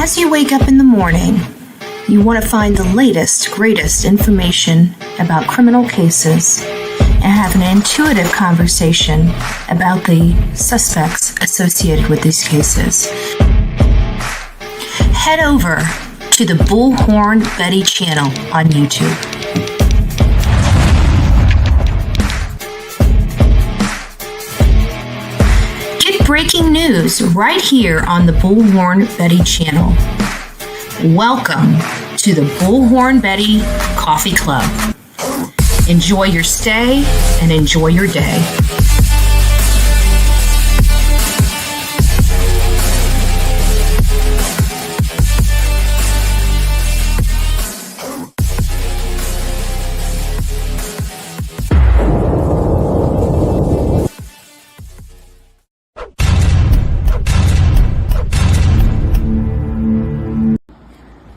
As you wake up in the morning, you want to find the latest, greatest information about criminal cases and have an intuitive conversation about the suspects associated with these cases. Head over to the Bullhorn Betty channel on YouTube. Get breaking news right here on the Bullhorn Betty channel. Welcome to the Bullhorn Betty Coffee Club. Enjoy your stay and enjoy your day.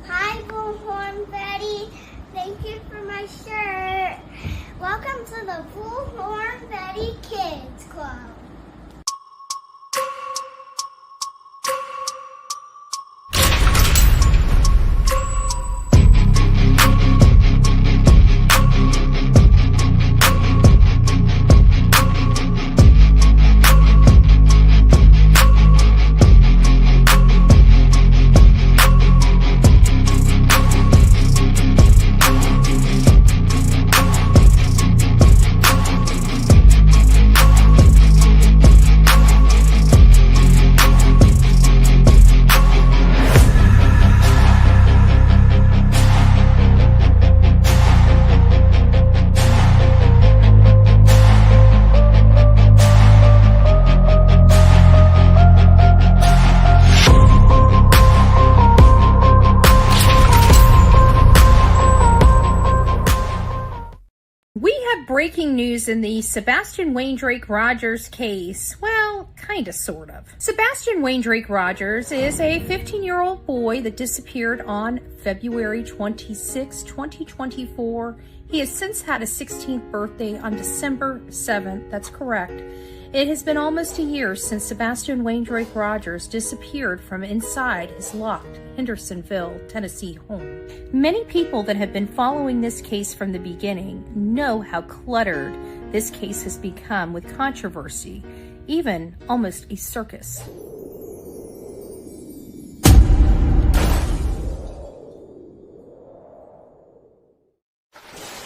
Hi, Bullhorn Betty. Thank you for my shirt. Welcome to the Bullhorn Betty Kids Club. Breaking news in the Sebastian Rogers case. Well, kinda, sort of. Sebastian Rogers is a 15-year-old boy that disappeared on February 26, 2024. He has since had a 16th birthday on December 7th. That's correct. It has been almost a year since Sebastian Rogers disappeared from inside his locked Hendersonville, Tennessee home. Many people that have been following this case from the beginning know how cluttered this case has become with controversy, even almost a circus.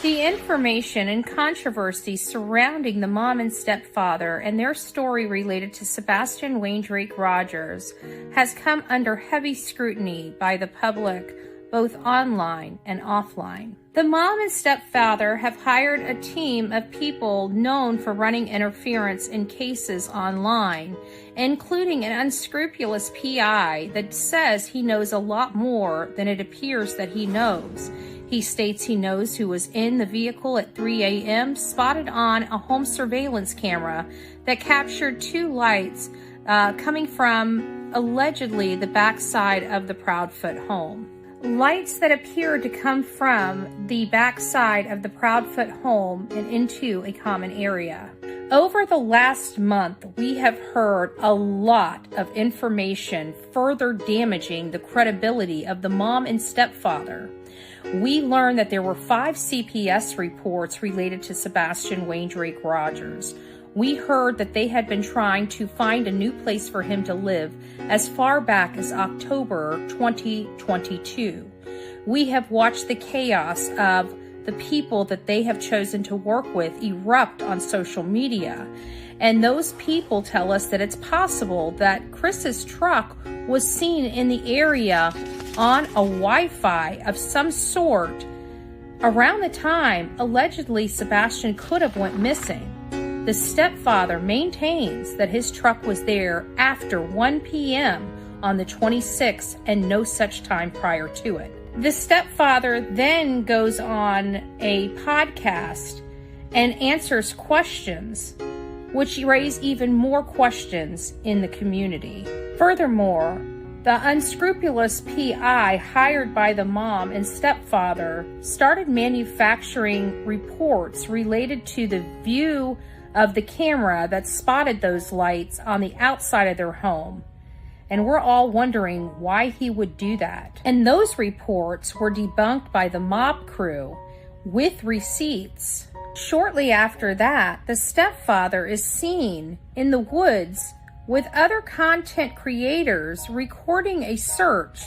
The information and controversy surrounding the mom and stepfather and their story related to Sebastian Rogers has come under heavy scrutiny by the public, both online and offline. The mom and stepfather have hired a team of people known for running interference in cases online, including an unscrupulous PI that says he knows a lot more than it appears that he knows. He states he knows who was in the vehicle at 3 a.m., spotted on a home surveillance camera that captured two lights coming from, allegedly, the backside of the Proudfoot home. Lights that appeared to come from the backside of the Proudfoot home and into a common area. Over the last month, we have heard a lot of information further damaging the credibility of the mom and stepfather. We learned that there were 5 CPS reports related to Sebastian Rogers. We heard that they had been trying to find a new place for him to live as far back as October 2022. We have watched the chaos of the people that they have chosen to work with erupt on social media. And those people tell us that it's possible that Chris's truck was seen in the area on a Wi-Fi of some sort around the time allegedly Sebastian could have went missing. The stepfather maintains that his truck was there after 1 p.m. on the 26th and no such time prior to it. The stepfather then goes on a podcast and answers questions, which raise even more questions in the community. Furthermore, the unscrupulous PI hired by the mom and stepfather started manufacturing reports related to the view of the camera that spotted those lights on the outside of their home. And we're all wondering why he would do that. And those reports were debunked by the mob crew with receipts. Shortly after that, the stepfather is seen in the woods with other content creators recording a search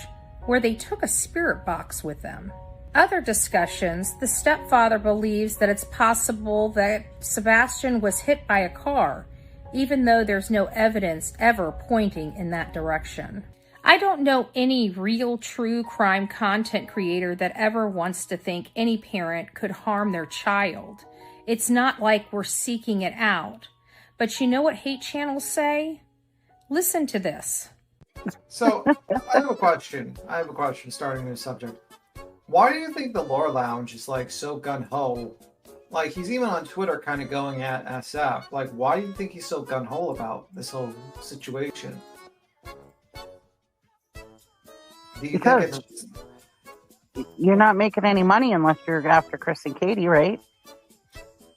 where they took a spirit box with them. Other discussions, the stepfather believes that it's possible that Sebastian was hit by a car, even though there's no evidence ever pointing in that direction. I don't know any real true crime content creator that ever wants to think any parent could harm their child. It's not like we're seeking it out. But you know what hate channels say? Listen to this. So, I have a question starting this subject. Why do you think the Lore Lounge is like so gun-ho? Like, he's even on Twitter kind of going at SF. Like, why do you think he's so gun-ho about this whole situation? Because you're not making any money unless you're after Chris and Katie, right?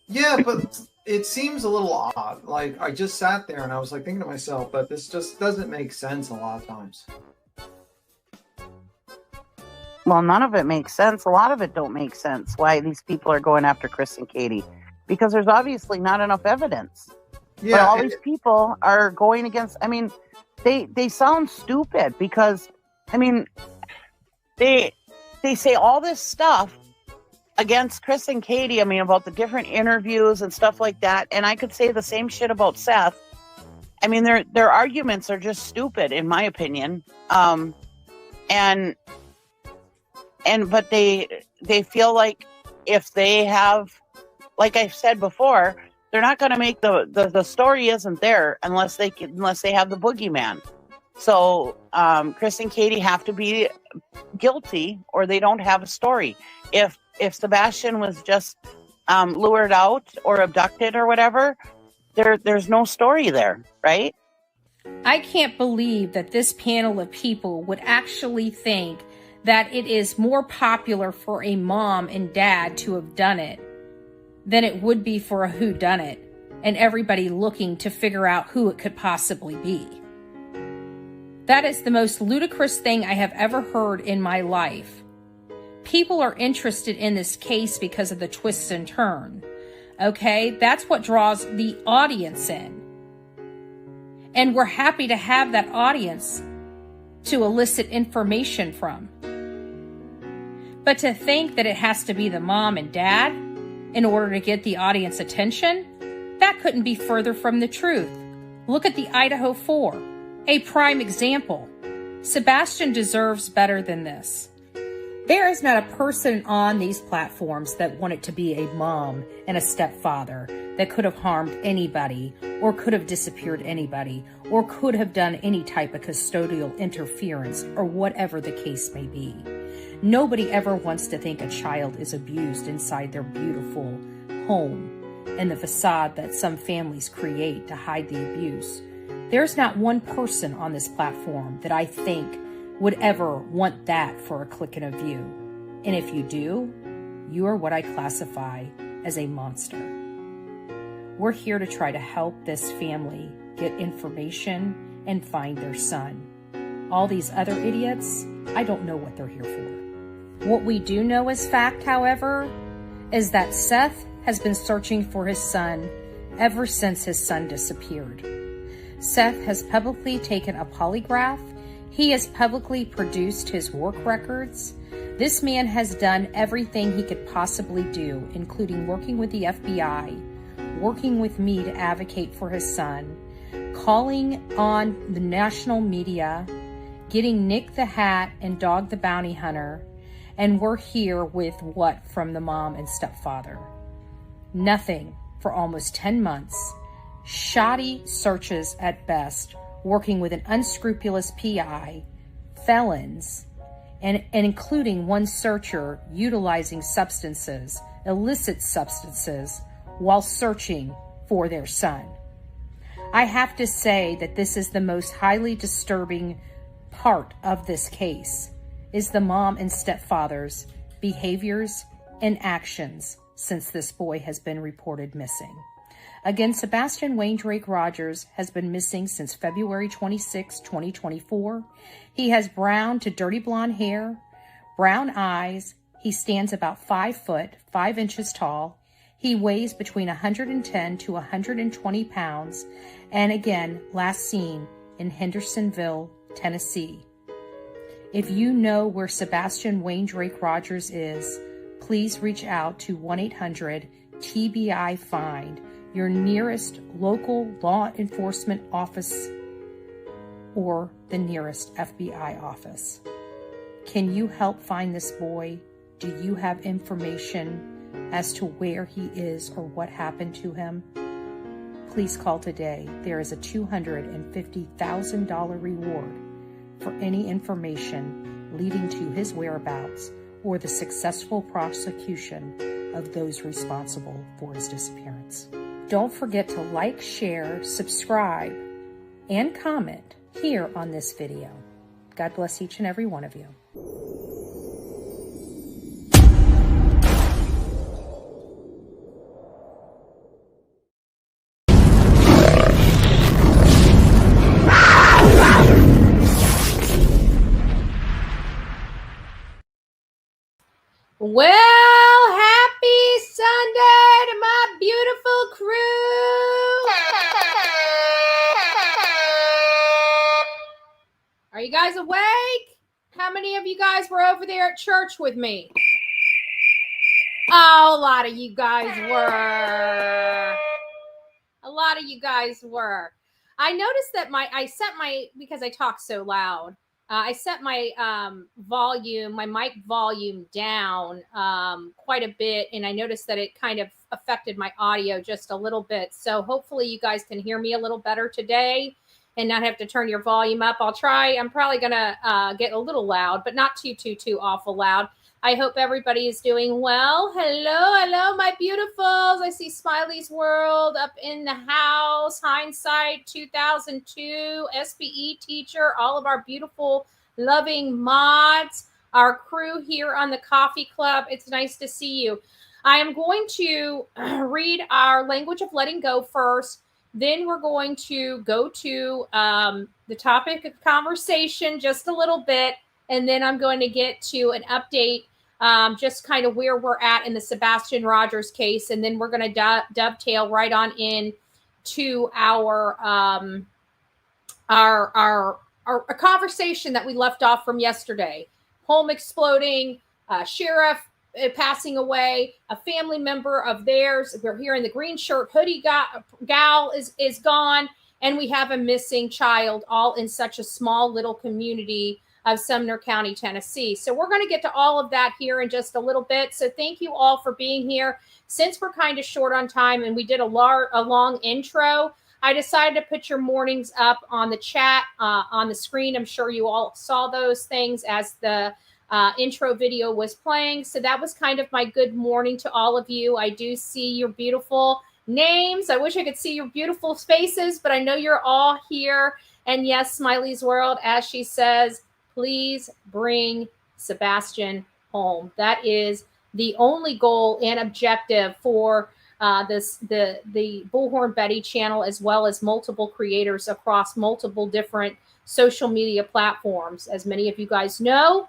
Yeah, but it seems a little odd. Like, I just sat there and I was like thinking to myself, but this just doesn't make sense a lot of times. Well, none of it makes sense. A lot of it don't make sense why these people are going after Chris and Katie. Because there's obviously not enough evidence. Yeah, but all these people are going against, I mean, they sound stupid because, I mean, they say all this stuff against Chris and Katie, I mean, about the different interviews and stuff like that. And I could say the same shit about Seth. I mean, their arguments are just stupid, in my opinion. But they feel like if they have, like I've said before, they're not going to make the story isn't there unless they have the boogeyman. So Chris and Katie have to be guilty or they don't have a story. If Sebastian was just lured out or abducted or whatever, there's no story there, right? I can't believe that this panel of people would actually think that it is more popular for a mom and dad to have done it than it would be for a whodunit and everybody looking to figure out who it could possibly be. That is the most ludicrous thing I have ever heard in my life. People are interested in this case because of the twists and turns. Okay? That's what draws the audience in. And we're happy to have that audience to elicit information from. But to think that it has to be the mom and dad in order to get the audience attention, that couldn't be further from the truth. Look at the Idaho 4, a prime example. Sebastian deserves better than this. There is not a person on these platforms that wanted to be a mom and a stepfather that could have harmed anybody or could have disappeared anybody or could have done any type of custodial interference or whatever the case may be. Nobody ever wants to think a child is abused inside their beautiful home and the facade that some families create to hide the abuse. There's not one person on this platform that I think would ever want that for a click and a view. And if you do, you are what I classify as a monster. We're here to try to help this family get information and find their son. All these other idiots, I don't know what they're here for. What we do know as fact, however, is that Seth has been searching for his son ever since his son disappeared. Seth has publicly taken a polygraph. He has publicly produced his work records. This man has done everything he could possibly do, including working with the FBI, working with me to advocate for his son, calling on the national media, getting Nick the Hat and Dog the Bounty Hunter, and we're here with what from the mom and stepfather? Nothing for almost 10 months. Shoddy searches at best, working with an unscrupulous PI, felons, and including one searcher utilizing substances, illicit substances, while searching for their son. I have to say that this is the most highly disturbing part of this case, is the mom and stepfather's behaviors and actions since this boy has been reported missing. Again, Sebastian Wayne Drake Rogers has been missing since February 26, 2024. He has brown to dirty blonde hair, brown eyes. He stands about 5 foot, 5 inches tall. He weighs between 110 to 120 pounds. And again, last seen in Hendersonville, Tennessee. If you know where Sebastian Wayne Drake Rogers is, please reach out to 1-800-TBI-FIND, your nearest local law enforcement office or the nearest FBI office. Can you help find this boy? Do you have information as to where he is or what happened to him? Please call today. There is a $250,000 reward for any information leading to his whereabouts or the successful prosecution of those responsible for his disappearance. Don't forget to like, share, subscribe, and comment here on this video. God bless each and every one of you. Well, happy Sunday to my beautiful crew. Are you guys awake? How many of you guys were over there at church with me? Oh, a lot of you guys were. I noticed that because I talk so loud, I set my my mic volume down quite a bit, and I noticed that it kind of affected my audio just a little bit. So hopefully you guys can hear me a little better today and not have to turn your volume up. I'll try. I'm probably going to get a little loud, but not too awful loud. I hope everybody is doing well. Hello, my beautifuls. I see Smiley's World up in the house. Hindsight 2002, SBE teacher, all of our beautiful, loving mods, our crew here on the Coffee Club. It's nice to see you. I am going to read our language of letting go first. Then we're going to go to the topic of conversation just a little bit. And then I'm going to get to an update, just kind of where we're at in the Sebastian Rogers case. And then we're going to dovetail right on in to our conversation that we left off from yesterday. Home exploding, sheriff passing away, a family member of theirs. We're hearing the green shirt hoodie gal is gone. And we have a missing child, all in such a small little community of Sumner County, Tennessee. So we're going to get to all of that here in just a little bit. So thank you all for being here. Since we're kind of short on time and we did a long intro, I decided to put your mornings up on the chat, on the screen. I'm sure you all saw those things as the intro video was playing. So that was kind of my good morning to all of you. I do see your beautiful names. I wish I could see your beautiful faces, but I know you're all here. And yes, Smiley's World, as she says, please bring Sebastian home. That is the only goal and objective for the Bullhorn Betty channel, as well as multiple creators across multiple different social media platforms. As many of you guys know,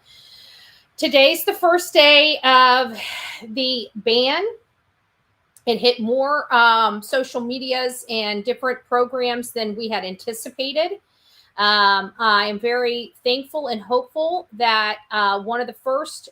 today's the first day of the ban. It hit more social medias and different programs than we had anticipated. I am very thankful and hopeful that one of the first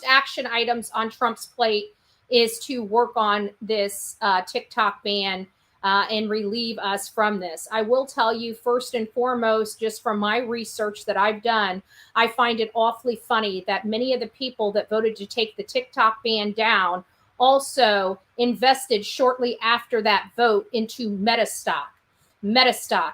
action items on Trump's plate is to work on this TikTok ban and relieve us from this. I will tell you, first and foremost, just from my research that I've done, I find it awfully funny that many of the people that voted to take the TikTok ban down also invested shortly after that vote into Metastock.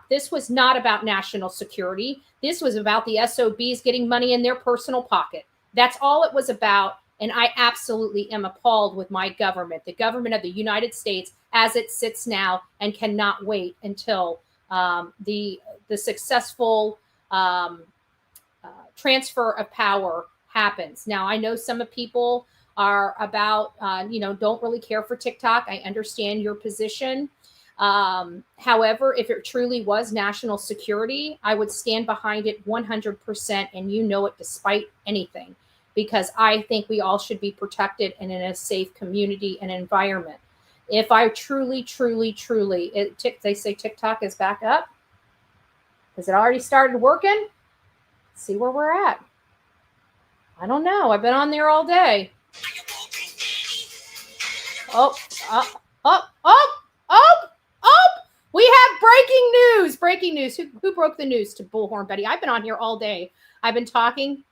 This was not about national security. This was about the SOBs getting money in their personal pocket. That's all it was about. And I absolutely am appalled with my government, the government of the United States as it sits now, and cannot wait until the successful transfer of power happens. Now, I know some people are about, don't really care for TikTok. I understand your position. However, if it truly was national security, I would stand behind it 100%. And it despite anything, because I think we all should be protected and in a safe community and environment. If I truly, they say TikTok is back up. Has it already started working? Let's see where we're at. I don't know. I've been on there all day. Oh. We have breaking news. Who broke the news to Bullhorn Betty? I've been on here all day. I've been talking.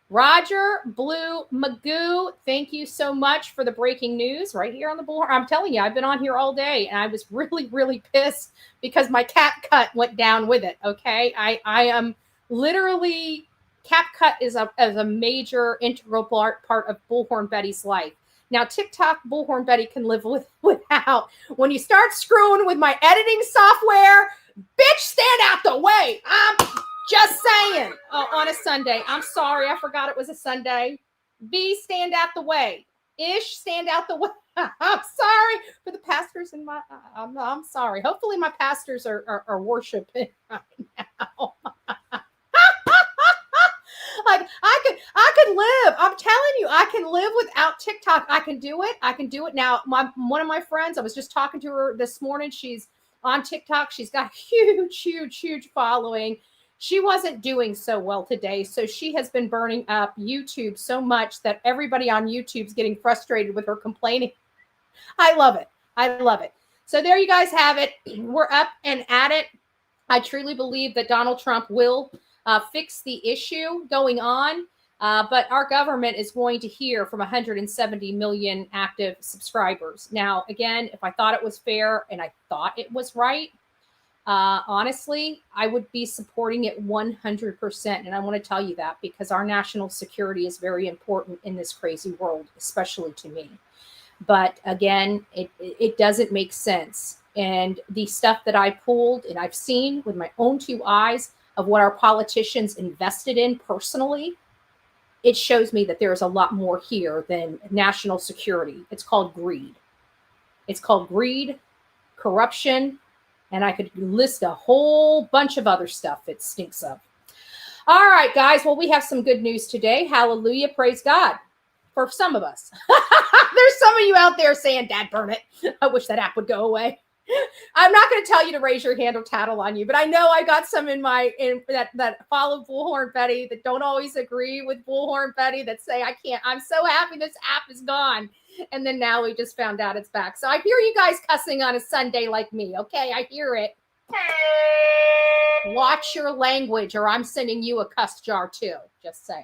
Roger Blue Magoo, thank you so much for the breaking news right here on the Bullhorn. I'm telling you, I've been on here all day, and I was really pissed because my CapCut went down with it. Okay, I am literally, CapCut is a major integral part of Bullhorn Betty's life. Now, TikTok, Bullhorn Betty can live without. When you start screwing with my editing software, bitch, stand out the way. I'm just saying. On a Sunday. I'm sorry. I forgot it was a Sunday. B, stand out the way. Ish, stand out the way. I'm sorry for the pastors in my. I'm sorry. Hopefully, my pastors are worshiping right now. Like I could live. I'm telling you, I can live without TikTok. I can do it now. One of my friends, I was just talking to her this morning. She's on TikTok. She's got a huge following. She wasn't doing so well today, so she has been burning up YouTube so much that everybody on YouTube's getting frustrated with her complaining. I love it. So there you guys have it. We're up and at it. I truly believe that Donald Trump will fix the issue going on, but our government is going to hear from 170 million active subscribers. Now, again, if I thought it was fair and I thought it was right, honestly, I would be supporting it 100%. And I want to tell you that because our national security is very important in this crazy world, especially to me. But again, it doesn't make sense. And the stuff that I pulled and I've seen with my own two eyes of what our politicians invested in personally, it shows me that there is a lot more here than national security. It's called greed. It's called greed, corruption, and I could list a whole bunch of other stuff it stinks of. All right, guys. Well, we have some good news today. Hallelujah. Praise God. For some of us. There's some of you out there saying, Dad, burn it. I wish that app would go away. I'm not going to tell you to raise your hand or tattle on you, but I know I got some in that follow Bullhorn Betty that don't always agree with Bullhorn Betty that say, I can't, I'm so happy this app is gone. And then now we just found out it's back. So I hear you guys cussing on a Sunday like me. Okay, I hear it. Watch your language or I'm sending you a cuss jar too. Just saying.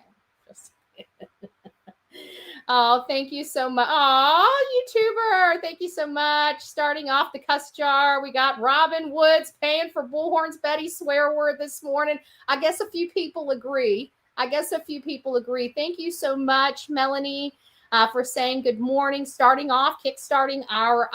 Oh, thank you so much. Oh, YouTuber. Thank you so much. Starting off the cuss jar, we got Robin Woods paying for Bullhorn's Betty swear word this morning. I guess a few people agree. Thank you so much, Melanie, for saying good morning. Starting off, kickstarting our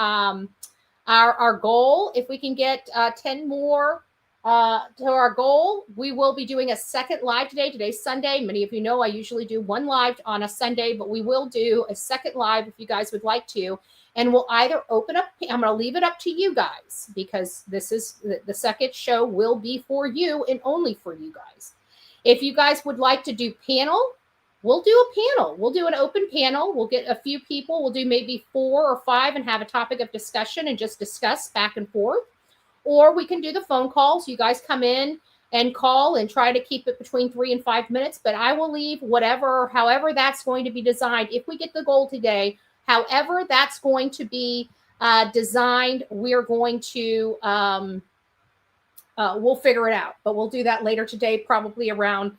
goal. If we can get 10 more to our goal, we will be doing a second live today. Today's Sunday. Many of you know I usually do one live on a Sunday, but we will do a second live if you guys would like to. And we'll either open up, I'm going to leave it up to you guys because this is the second show will be for you and only for you guys. If you guys would like to do panel, we'll do a panel. We'll do an open panel. We'll get a few people. We'll do maybe 4 or 5 and have a topic of discussion and just discuss back and forth. Or we can do the phone calls. You guys come in and call and try to keep it between 3 and 5 minutes. But I will leave however that's going to be designed. If we get the goal today, however that's going to be designed, we're going to, we'll figure it out. But we'll do that later today, probably around,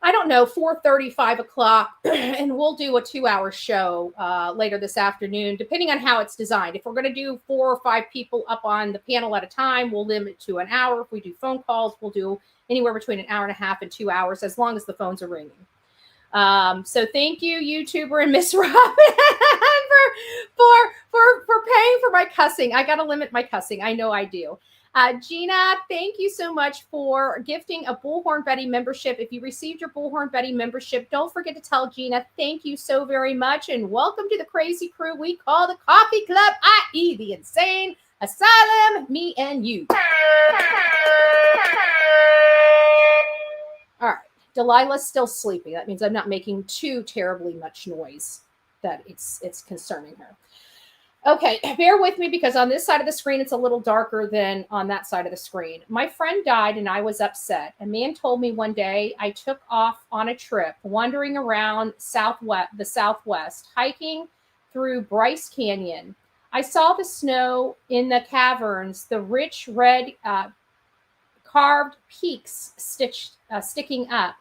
4:30, 5 o'clock, and we'll do a 2-hour show later this afternoon, depending on how it's designed. If we're going to do 4 or 5 people up on the panel at a time, we'll limit it to an hour. If we do phone calls, we'll do anywhere between an hour and a half and 2 hours, as long as the phones are ringing. So thank you, YouTuber and Miss Robin, for for paying for my cussing. I got to limit my cussing. I know I do. Gina, thank you so much for gifting a Bullhorn Betty membership. If you received your Bullhorn Betty membership, don't forget to tell Gina thank you so very much, and welcome to the crazy crew we call the Coffee Club, i.e. the Insane Asylum, me and you. All right, Delilah's still sleeping. That means I'm not making too terribly much noise that it's concerning her. Okay, bear with me because on this side of the screen, it's a little darker than on that side of the screen. My friend died and I was upset. A man told me one day I took off on a trip, wandering around the Southwest, hiking through Bryce Canyon. I saw the snow in the caverns, the rich red carved peaks sticking up.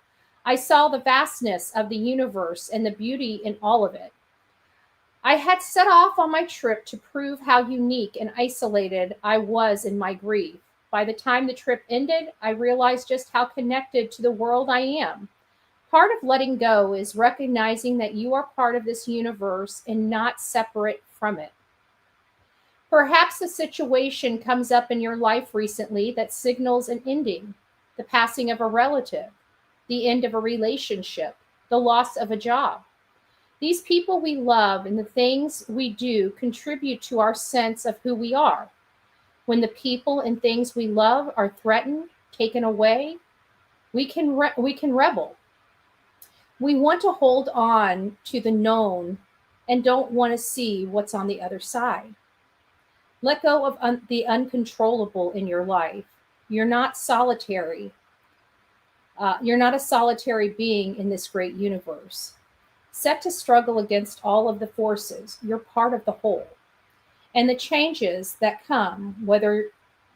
I saw the vastness of the universe and the beauty in all of it. I had set off on my trip to prove how unique and isolated I was in my grief. By the time the trip ended, I realized just how connected to the world I am. Part of letting go is recognizing that you are part of this universe and not separate from it. Perhaps a situation comes up in your life recently that signals an ending, the passing of a relative, the end of a relationship, the loss of a job. These people we love and the things we do contribute to our sense of who we are. When the people and things we love are threatened, taken away, we can rebel. We want to hold on to the known and don't want to see what's on the other side. Let go of the uncontrollable in your life. You're not solitary. You're not a solitary being in this great universe. Set to struggle against all of the forces. You're part of the whole. And the changes that come, whether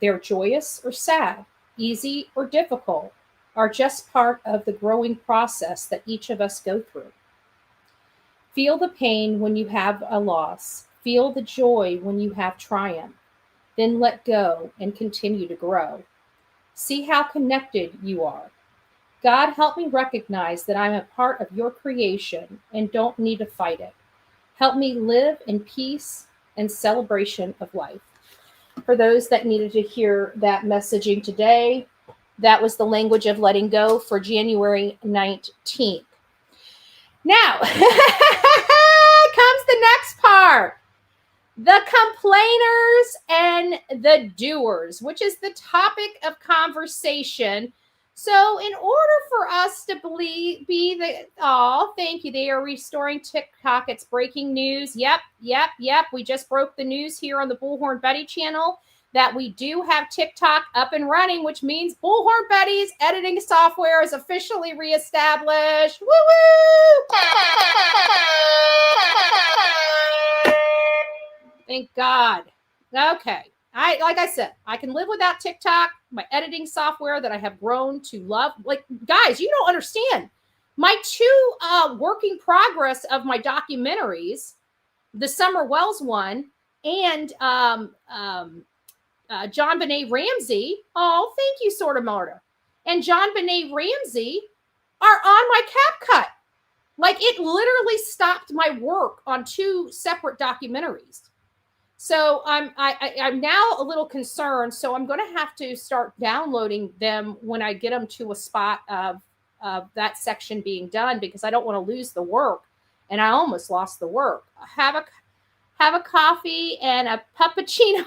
they're joyous or sad, easy or difficult, are just part of the growing process that each of us go through. Feel the pain when you have a loss. Feel the joy when you have triumph. Then let go and continue to grow. See how connected you are. God, help me recognize that I'm a part of your creation and don't need to fight it. Help me live in peace and celebration of life. For those that needed to hear that messaging today, that was the language of letting go for January 19th. Now, comes the next part. The complainers and the doers, which is the topic of conversation. So in order for us to thank you. They are restoring TikTok. It's breaking news. Yep. We just broke the news here on the Bullhorn Betty channel that we do have TikTok up and running, which means Bullhorn Betty's editing software is officially reestablished. Woo woo! Thank God. Okay. Like I said, I can live without TikTok, my editing software that I have grown to love. Like, guys, you don't understand. My two working progress of my documentaries, the Summer Wells one and John Benet Ramsey. Oh, thank you, Sort of Marta. And John Benet Ramsey are on my CapCut. Like, it literally stopped my work on two separate documentaries. So I'm now a little concerned. So I'm going to have to start downloading them when I get them to a spot of that section being done, because I don't want to lose the work. And I almost lost the work. Have a coffee and a puppuccino.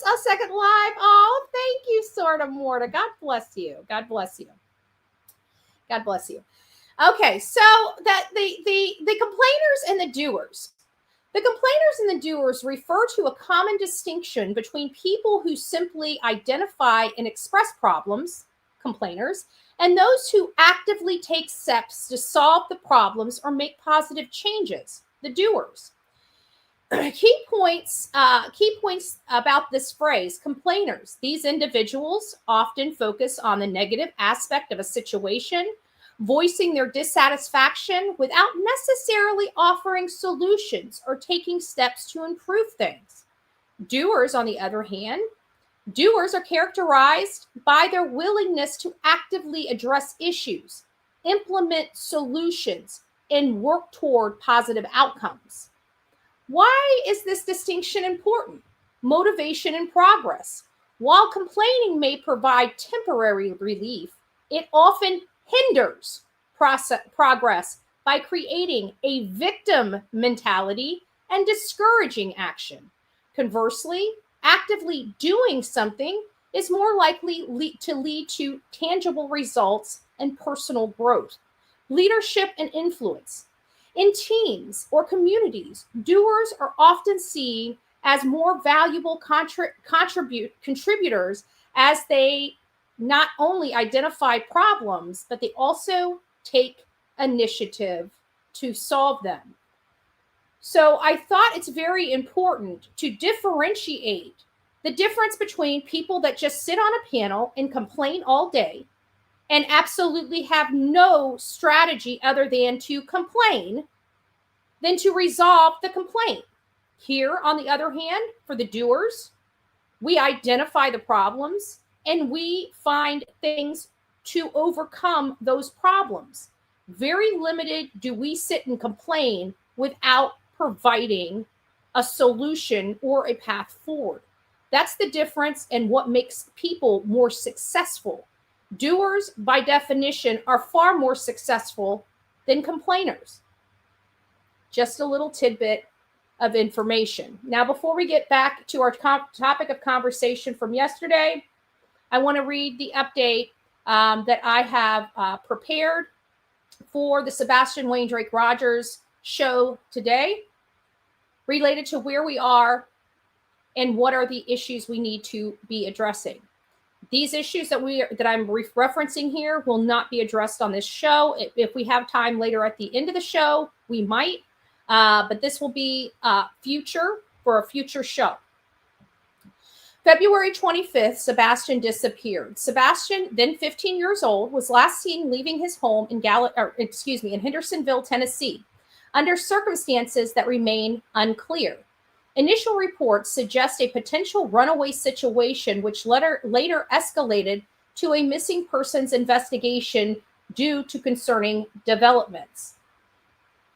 A second live. Oh, thank you, Sort of Morta. God bless you. God bless you. God bless you. Okay, so that the complainers and the doers. The complainers and the doers refer to a common distinction between people who simply identify and express problems, complainers, and those who actively take steps to solve the problems or make positive changes, the doers. Key points about this phrase, complainers. These individuals often focus on the negative aspect of a situation, voicing their dissatisfaction without necessarily offering solutions or taking steps to improve things. Doers, on the other hand, doers are characterized by their willingness to actively address issues, implement solutions, and work toward positive outcomes. Why is this distinction important? Motivation and progress. While complaining may provide temporary relief, it often hinders progress by creating a victim mentality and discouraging action. Conversely, actively doing something is more likely to lead to tangible results and personal growth. Leadership and influence. In teams or communities, doers are often seen as more valuable contributors as they not only identify problems, but they also take initiative to solve them. So I thought it's very important to differentiate the difference between people that just sit on a panel and complain all day and absolutely have no strategy other than to complain than to resolve the complaint. Here, on the other hand, for the doers, we identify the problems and we find things to overcome those problems. Very limited do we sit and complain without providing a solution or a path forward. That's the difference and what makes people more successful. Doers, by definition, are far more successful than complainers. Just a little tidbit of information. Now, before we get back to our topic of conversation from yesterday, I want to read the update that I have prepared for the Sebastian Wayne-Drake Rogers show today, related to where we are and what are the issues we need to be addressing. These issues that I'm referencing here will not be addressed on this show. If we have time later at the end of the show, we might, but this will be for a future show. February 25th, Sebastian disappeared. Sebastian, then 15 years old, was last seen leaving his home in Hendersonville, Tennessee, under circumstances that remain unclear. Initial reports suggest a potential runaway situation, which later escalated to a missing persons investigation due to concerning developments.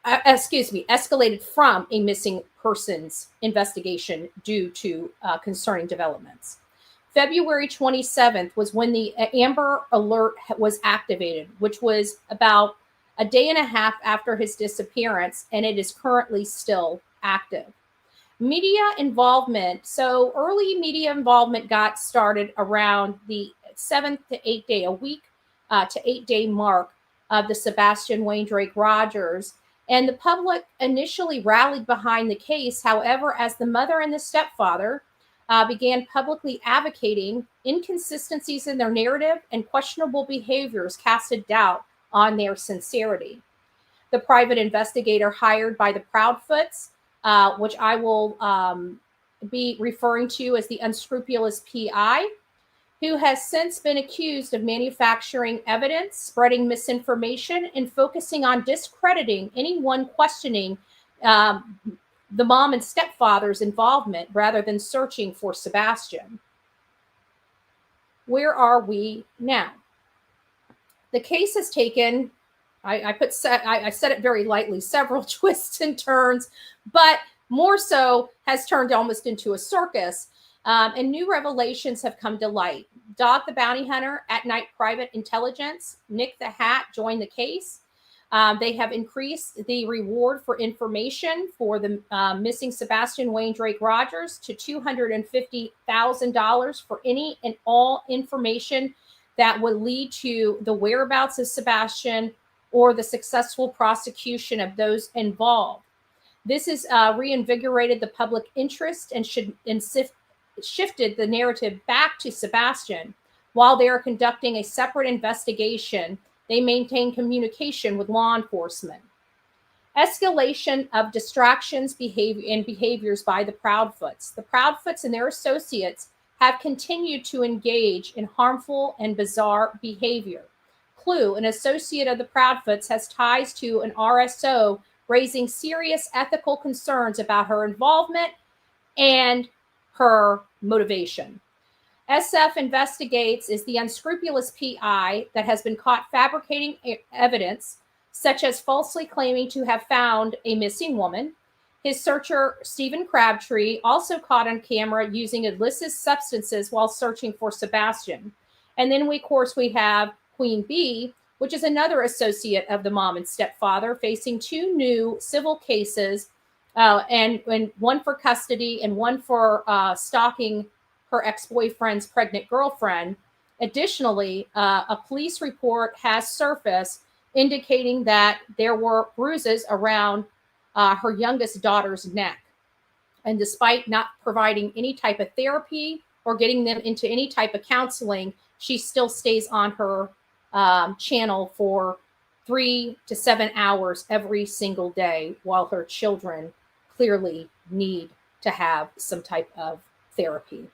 Escalated from a missing persons investigation due to concerning developments. February 27th was when the Amber Alert was activated, which was about a day and a half after his disappearance, and it is currently still active. Media involvement. So early media involvement got started around the 7th to 8 day, a week to 8 day mark of the Sebastian Wayne-Drake Rogers. And the public initially rallied behind the case. However, as the mother and the stepfather began publicly advocating, inconsistencies in their narrative and questionable behaviors casted doubt on their sincerity. The private investigator hired by the Proudfoots, which I will be referring to as the unscrupulous PI, who has since been accused of manufacturing evidence, spreading misinformation, and focusing on discrediting anyone questioning the mom and stepfather's involvement rather than searching for Sebastian. Where are we now? The case has taken, I said it very lightly, several twists and turns, but more so has turned almost into a circus. And new revelations have come to light. Dog the Bounty Hunter, At Night Private Intelligence, Nick the Hat joined the case. They have increased the reward for information for the missing Sebastian Wayne-Drake Rogers to $250,000 for any and all information that would lead to the whereabouts of Sebastian or the successful prosecution of those involved. This has reinvigorated the public interest and shifted the narrative back to Sebastian. While they are conducting a separate investigation, they maintain communication with law enforcement. Escalation of distractions, behaviors by the Proudfoots. The Proudfoots and their associates have continued to engage in harmful and bizarre behavior. Clue, an associate of the Proudfoots, has ties to an RSO, raising serious ethical concerns about her involvement and her motivation. SF Investigates is the unscrupulous PI that has been caught fabricating evidence, such as falsely claiming to have found a missing woman. His searcher, Stephen Crabtree, also caught on camera using illicit substances while searching for Sebastian. And then, of course, we have Queen Bee, which is another associate of the mom and stepfather, facing 2 new civil cases, and one for custody and one for stalking her ex-boyfriend's pregnant girlfriend. Additionally, a police report has surfaced indicating that there were bruises around her youngest daughter's neck. And despite not providing any type of therapy or getting them into any type of counseling, she still stays on her channel for 3 to 7 hours every single day, while her children clearly need to have some type of therapy.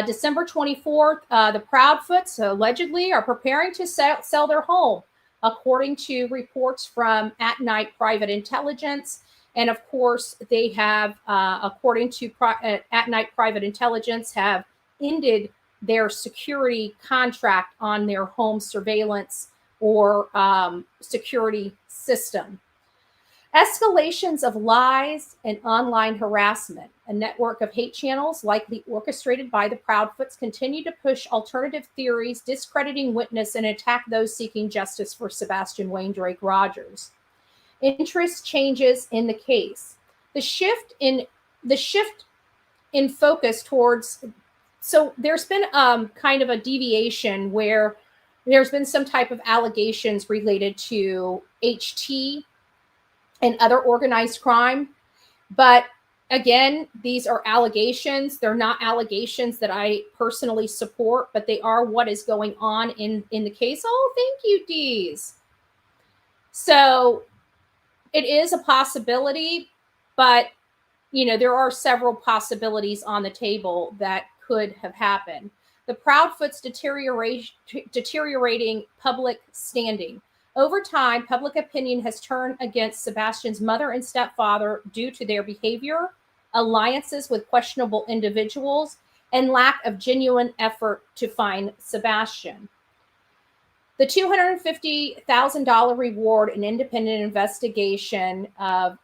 December 24th, the Proudfoots allegedly are preparing to sell their home, according to reports from At Night Private Intelligence. And of course, they have, according to At Night Private Intelligence, have ended their security contract on their home surveillance or security system. Escalations of lies and online harassment. A network of hate channels, likely orchestrated by the Proudfoots, continue to push alternative theories, discrediting witness, and attack those seeking justice for Sebastian Wayne Drake Rogers. Interest changes in the case. The shift in focus towards, so there's been kind of a deviation where there's been some type of allegations related to HT and other organized crime. But again, these are allegations. They're not allegations that I personally support, but they are what is going on in the case. Oh, thank you, Dees. So it is a possibility, but there are several possibilities on the table that could have happened. The Proudfoots deteriorating public standing. Over time, public opinion has turned against Sebastian's mother and stepfather due to their behavior, alliances with questionable individuals, and lack of genuine effort to find Sebastian. The $250,000 reward and independent investigation of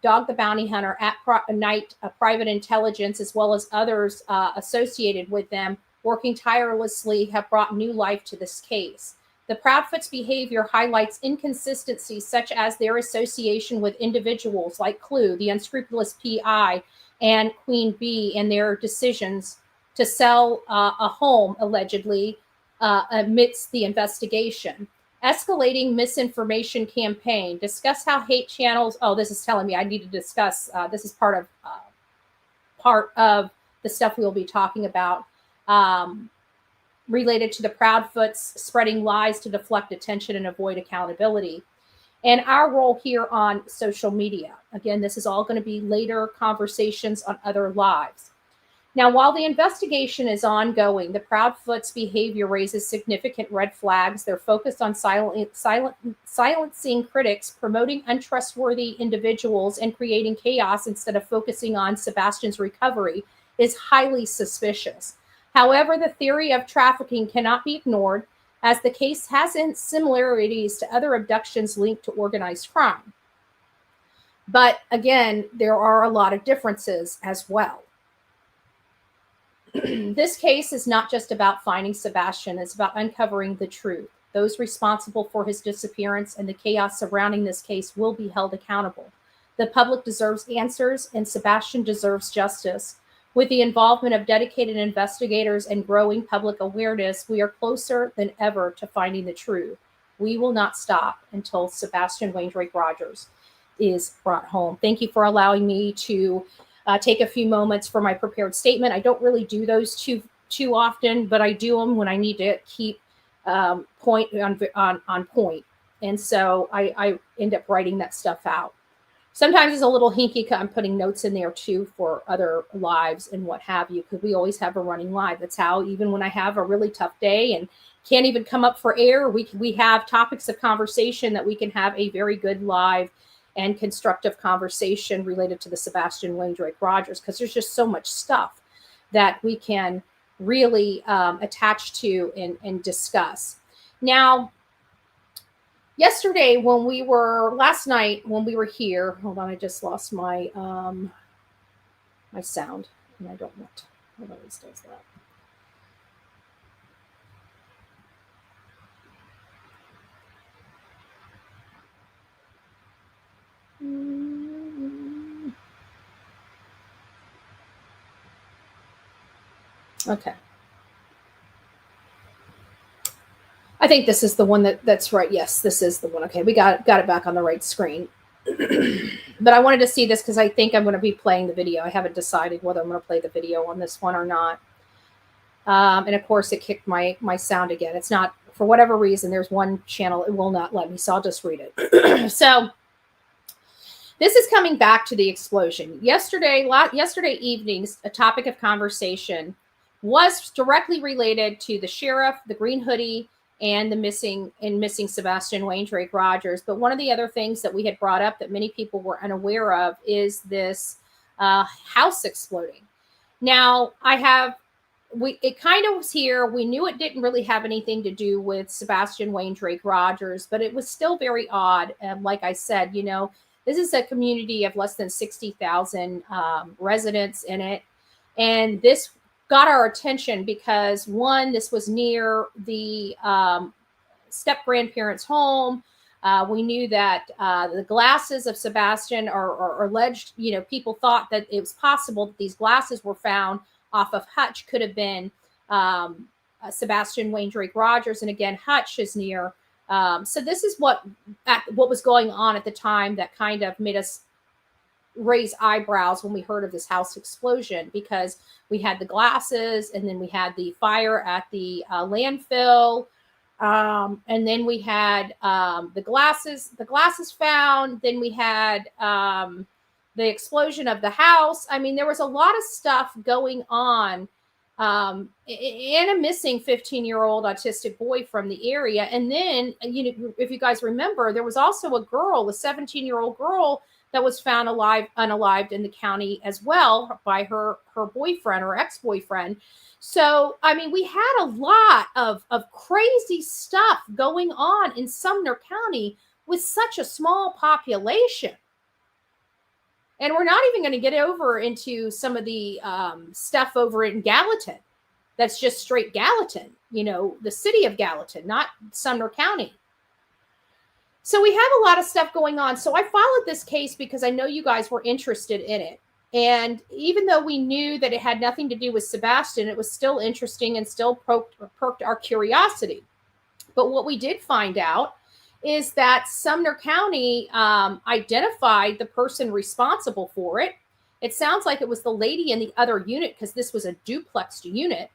Dog the Bounty Hunter, At Night Private Intelligence, as well as others associated with them, working tirelessly, have brought new life to this case. The Proudfoots' behavior highlights inconsistencies such as their association with individuals like Clue, the unscrupulous PI, and Queen Bee, and their decisions to sell a home, allegedly, amidst the investigation. Escalating misinformation campaign. Discuss how hate channels, this is telling me I need to discuss, this is part of the stuff we'll be talking about, related to the Proudfoots spreading lies to deflect attention and avoid accountability. And our role here on social media. Again, this is all going to be later conversations on other lives. Now, while the investigation is ongoing, the Proudfoots' behavior raises significant red flags. They're focused on silencing critics, promoting untrustworthy individuals, and creating chaos instead of focusing on Sebastian's recovery is highly suspicious. However, the theory of trafficking cannot be ignored, as the case has similarities to other abductions linked to organized crime. But again, there are a lot of differences as well. This case is not just about finding Sebastian, it's about uncovering the truth. Those responsible for his disappearance and the chaos surrounding this case will be held accountable. The public deserves answers, and Sebastian deserves justice. With the involvement of dedicated investigators and growing public awareness, we are closer than ever to finding the truth. We will not stop until Sebastian Wayne Drake Rogers is brought home. Thank you for allowing me to take a few moments for my prepared statement. I don't really do those too often, but I do them when I need to keep point on point. And so I end up writing that stuff out. Sometimes it's a little hinky because I'm putting notes in there too for other lives and what have you, because we always have a running live. That's how, even when I have a really tough day and can't even come up for air, we have topics of conversation that we can have a very good live and constructive conversation related to the Sebastian Wayne Drake Rogers, because there's just so much stuff that we can really attach to and discuss. Now, yesterday last night when we were here, hold on, I just lost my my sound, and I don't want. Hold on, this does that. Okay. I think this is the one that's right. Yes, this is the one. Okay, we got it back on the right screen. But I wanted to see this because I think I'm going to be playing the video. I haven't decided whether I'm going to play the video on this one or not. And of course, it kicked my sound again. It's not, for whatever reason, there's one channel it will not let me, so I'll just read it. So this is coming back to the explosion. Yesterday evening's a topic of conversation was directly related to the sheriff, the green hoodie, and the missing Sebastian Wayne Rogers. But one of the other things that we had brought up that many people were unaware of is this house exploding. Now, it kind of was here. We knew it didn't really have anything to do with Sebastian Wayne Rogers, but it was still very odd. And like I said, this is a community of less than 60,000 residents in it. And this got our attention because, one, this was near the step-grandparents' home. We knew that the glasses of Sebastian are alleged, people thought that it was possible that these glasses were found off of Hutch, could have been Sebastian Wayne Rogers. And again, Hutch is near. So this is what was going on at the time that kind of made us raise eyebrows when we heard of this house explosion, because we had the glasses, and then we had the fire at the landfill, and then we had the glasses found. Then we had the explosion of the house. I mean, there was a lot of stuff going on, and a missing 15-year-old autistic boy from the area. And then, if you guys remember, there was also a 17-year-old girl that was found unalived in the county as well by her boyfriend or ex-boyfriend. So, I mean, we had a lot of crazy stuff going on in Sumner County with such a small population. And we're not even going to get over into some of the stuff over in Gallatin. That's just straight Gallatin, the city of Gallatin, not Sumner County. So we have a lot of stuff going on. So I followed this case because I know you guys were interested in it. And even though we knew that it had nothing to do with Sebastian, it was still interesting and still perked our curiosity. But what we did find out is that Sumner County identified the person responsible for it. It sounds like it was the lady in the other unit, because this was a duplexed unit.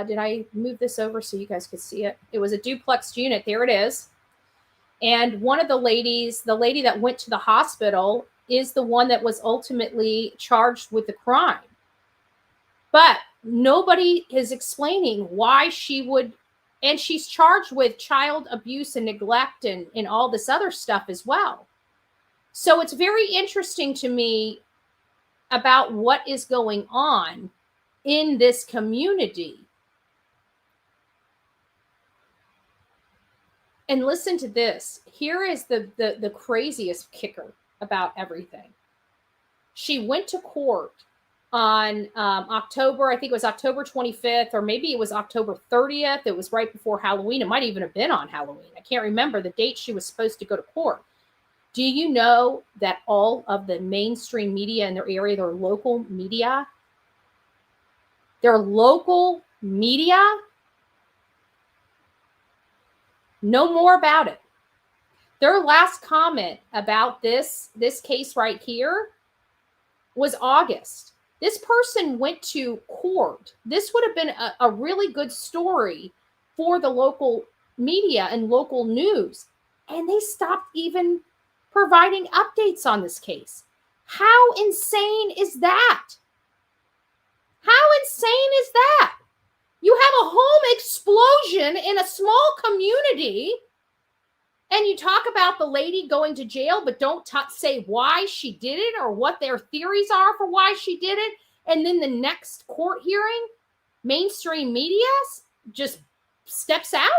Did I move this over so you guys could see it? It was a duplexed unit. There it is. And one of the lady that went to the hospital, is the one that was ultimately charged with the crime. But nobody is explaining why she would, and she's charged with child abuse and neglect and all this other stuff as well. So it's very interesting to me about what is going on in this community. And listen to this. Here is the craziest kicker about everything. She went to court on October 25th, or maybe it was October 30th. It was right before Halloween. It might even have been on Halloween. I can't remember the date she was supposed to go to court. Do you know that all of the mainstream media in their area, their local media, know more about it? Their last comment about this case right here was August. This person went to court. This would have been a really good story for the local media and local news. And they stopped even providing updates on this case. How insane is that? How insane is that? You have a home explosion in a small community, and you talk about the lady going to jail, but don't say why she did it or what their theories are for why she did it. And then the next court hearing, mainstream media just steps out.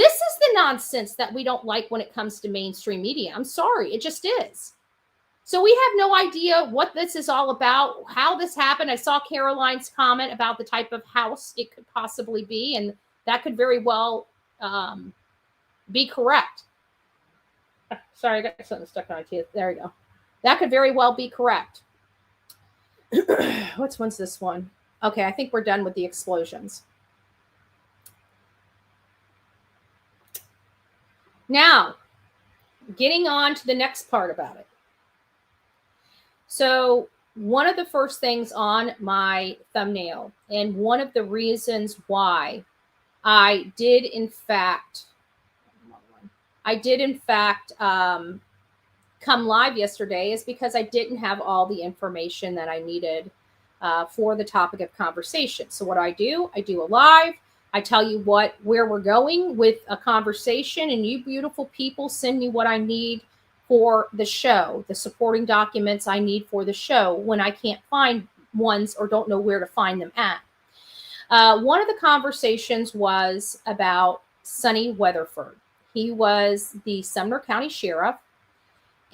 This is the nonsense that we don't like when it comes to mainstream media. I'm sorry, it just is. So we have no idea what this is all about, how this happened. I saw Caroline's comment about the type of house it could possibly be, and that could very well be correct. Sorry, I got something stuck on my teeth. There we go. That could very well be correct. When's this one? Okay, I think we're done with the explosions. Now, getting on to the next part about it. So one of the first things on my thumbnail, and one of the reasons why I did in fact come live yesterday is because I didn't have all the information that I needed for the topic of conversation. So what I do a live. I tell you where we're going with a conversation, and you beautiful people send me what I need for the show, the supporting documents I need for the show when I can't find ones or don't know where to find them at. One of the conversations was about Sonny Weatherford. He was the Sumner County Sheriff,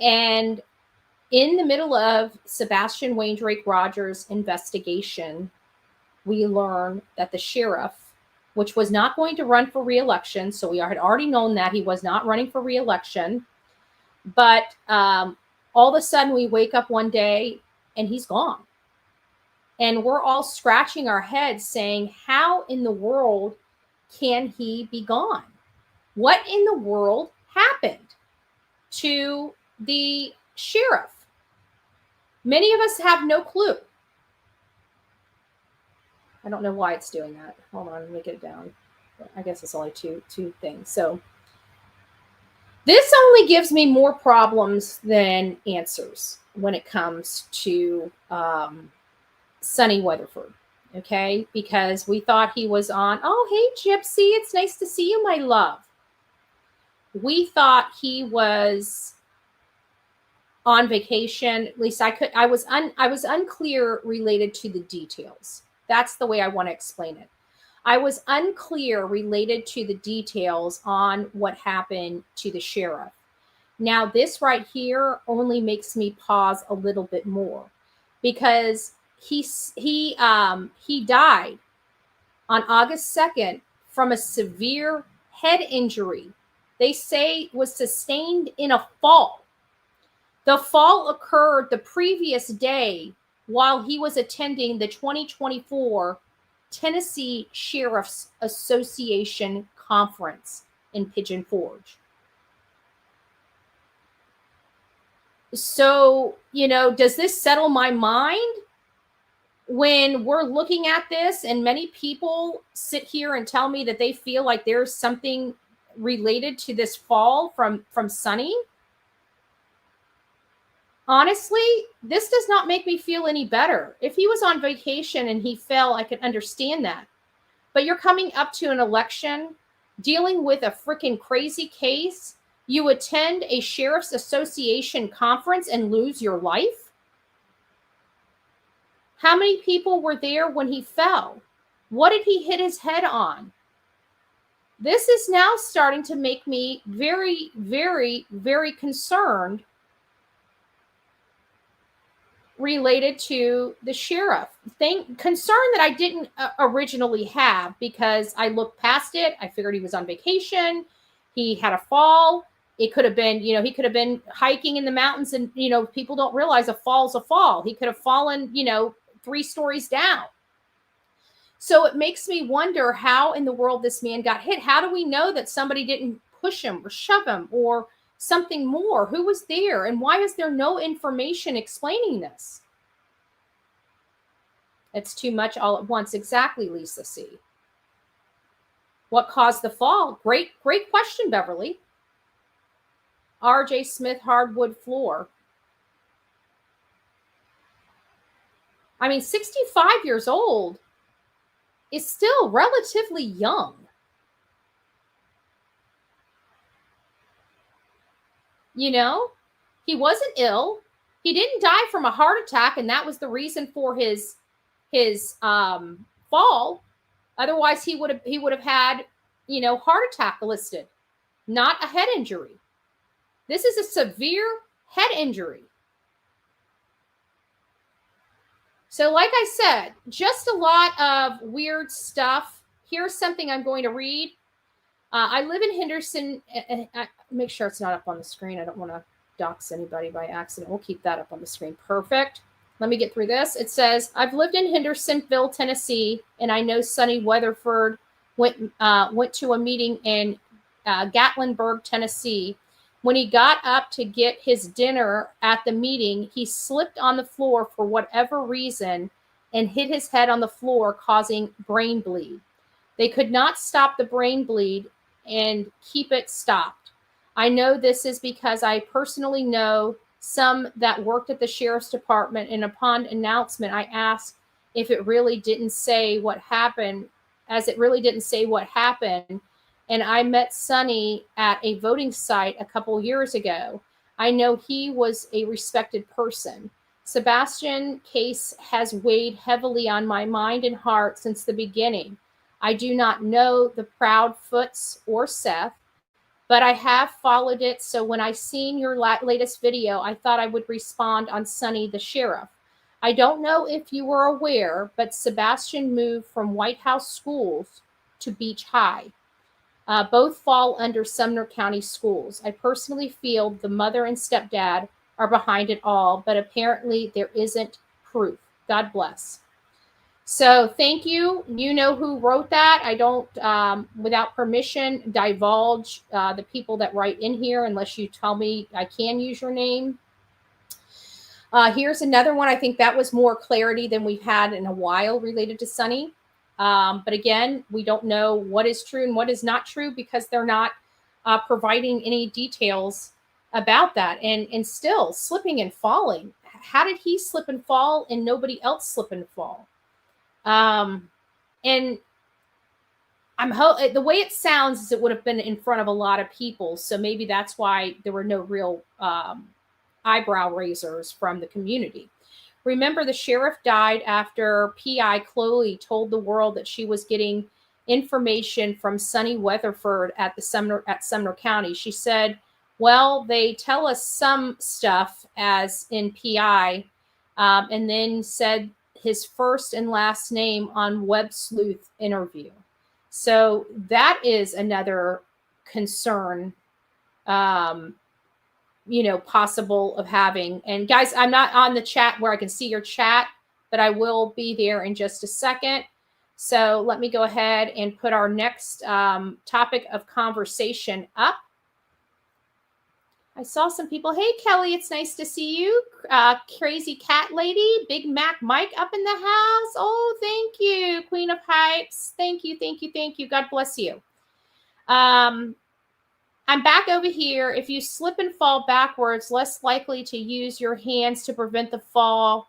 and in the middle of Sebastian Rogers' investigation, we learned that the sheriff, which was not going to run for re-election, so we had already known that he was not running for re-election, but all of a sudden we wake up one day and he's gone. And we're all scratching our heads saying, how in the world can he be gone? What in the world happened to the sheriff? Many of us have no clue. I don't know why it's doing that. Hold on, let me get it down. I guess it's only two things. So this only gives me more problems than answers when it comes to Sonny Weatherford. Okay, because we thought he was on. Oh, hey, Gypsy, it's nice to see you, my love. We thought he was on vacation. At least I was unclear related to the details. That's the way I want to explain it. I was unclear related to the details on what happened to the sheriff. Now, this right here only makes me pause a little bit more, because he died on August 2nd from a severe head injury. They say was sustained in a fall. The fall occurred the previous day while he was attending the 2024 Tennessee Sheriff's Association Conference in Pigeon Forge. So, does this settle my mind when we're looking at this and many people sit here and tell me that they feel like there's something related to this fall from Sonny? Honestly, this does not make me feel any better. If he was on vacation and he fell, I could understand that. But you're coming up to an election, dealing with a freaking crazy case. You attend a Sheriff's Association conference and lose your life? How many people were there when he fell? What did he hit his head on? This is now starting to make me very, very, very concerned related to the sheriff. Concern that I didn't originally have, because I looked past it. I figured he was on vacation. He had a fall. It could have been, he could have been hiking in the mountains, and, people don't realize a fall's a fall. He could have fallen, 3 stories down. So it makes me wonder how in the world this man got hit. How do we know that somebody didn't push him or shove him or something more? Who was there, and why is there no information explaining this? It's too much all at once. Exactly, Lisa C. What caused the fall? Great question, Beverly. RJ Smith hardwood floor. I mean, 65 years old is still relatively young. He wasn't ill. He didn't die from a heart attack, and that was the reason for his fall. Otherwise, he would have had heart attack listed, not a head injury. This is a severe head injury. So like I said, just a lot of weird stuff. Here's something I'm going to read. I live in Henderson. Make sure it's not up on the screen. I don't want to dox anybody by accident. We'll keep that up on the screen. Perfect. Let me get through this. It says, I've lived in Hendersonville, Tennessee, and I know Sonny Weatherford went to a meeting in Gatlinburg, Tennessee. When he got up to get his dinner at the meeting, he slipped on the floor for whatever reason and hit his head on the floor, causing brain bleed. They could not stop the brain bleed and keep it stopped. I know this is because I personally know some that worked at the sheriff's department, and upon announcement, I asked if it really didn't say what happened, as it really didn't say what happened. And I met Sonny at a voting site a couple years ago. I know he was a respected person. Sebastian case has weighed heavily on my mind and heart since the beginning. I do not know the Proudfoots or Seth, but I have followed it. So when I seen your latest video, I thought I would respond on Sonny the sheriff. I don't know if you were aware, but Sebastian moved from White House Schools to Beach High. Both fall under Sumner County Schools. I personally feel the mother and stepdad are behind it all, but apparently there isn't proof. God bless. So thank you. You know who wrote that. I don't, without permission, divulge the people that write in here unless you tell me I can use your name. Here's another one. I think that was more clarity than we've had in a while related to Sonny. But again, we don't know what is true and what is not true because they're not providing any details about that. And still slipping and falling. How did he slip and fall and nobody else slip and fall? And the way it sounds is it would have been in front of a lot of people. So maybe that's why there were no real eyebrow raisers from the community. Remember, the sheriff died after PI Chloe told the world that she was getting information from Sonny Weatherford at Sumner County. She said, well, they tell us some stuff as in PI, and then said his first and last name on Web Sleuth interview. So that is another concern, possible of having. And guys, I'm not on the chat where I can see your chat, but I will be there in just a second. So let me go ahead and put our next topic of conversation up. I saw some people. Hey, Kelly, it's nice to see you. Crazy Cat Lady, Big Mac Mike up in the house. Oh, thank you, Queen of Hypes. Thank you, thank you, thank you. God bless you. I'm back over here. If you slip and fall backwards, less likely to use your hands to prevent the fall.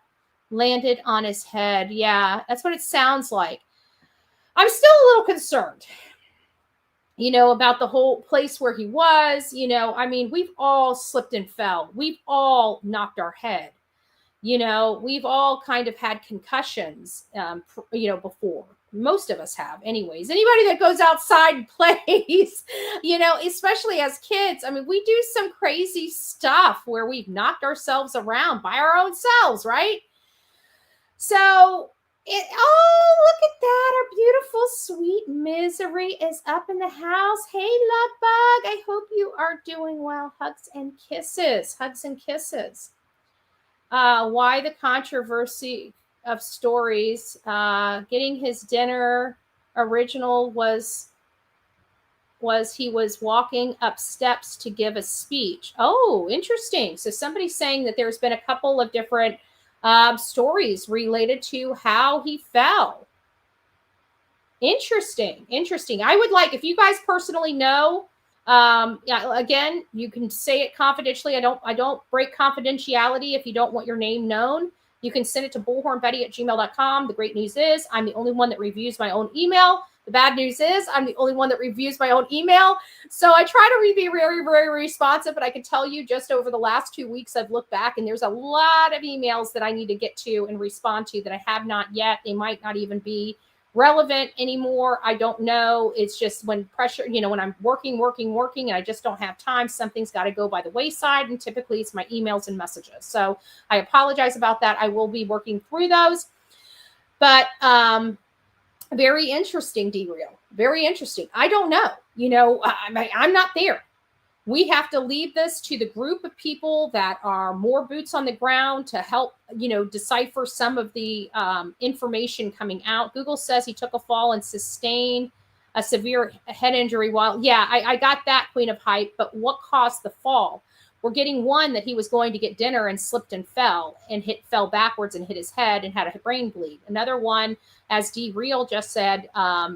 Landed on his head. Yeah, that's what it sounds like. I'm still a little concerned, about the whole place where he was. We've all slipped and fell. We've all knocked our head. We've all kind of had concussions, before. Most of us have anyways. Anybody that goes outside and plays, especially as kids, we do some crazy stuff where we've knocked ourselves around by our own selves, right? So look at that. Our beautiful, sweet Misery is up in the house. Hey, Love Bug. I hope you are doing well. Hugs and kisses. Hugs and kisses. Why the controversy of stories? Getting his dinner original was he was walking up steps to give a speech. Oh, interesting. So somebody's saying that there's been a couple of different stories related to how he fell. Interesting. I would like, if you guys personally know, again, you can say it confidentially. I don't break confidentiality. If you don't want your name known, you can send it to bullhornbetty@gmail.com. The great news is I'm the only one that reviews my own email. The bad news is I'm the only one that reviews my own email. So I try to be very, very responsive, but I can tell you just over the last 2 weeks, I've looked back and there's a lot of emails that I need to get to and respond to that I have not yet. They might not even be relevant anymore. I don't know. It's just when pressure, when I'm working, and I just don't have time, something's got to go by the wayside. And typically it's my emails and messages. So I apologize about that. I will be working through those. But very interesting, D-Real. Very interesting. I don't know. I'm not there. We have to leave this to the group of people that are more boots on the ground to help, decipher some of the information coming out. Google says he took a fall and sustained a severe head injury while, I got that, Queen of Hype, but what caused the fall? We're getting one that he was going to get dinner and slipped and fell backwards and hit his head and had a brain bleed. Another one, as D-Real just said,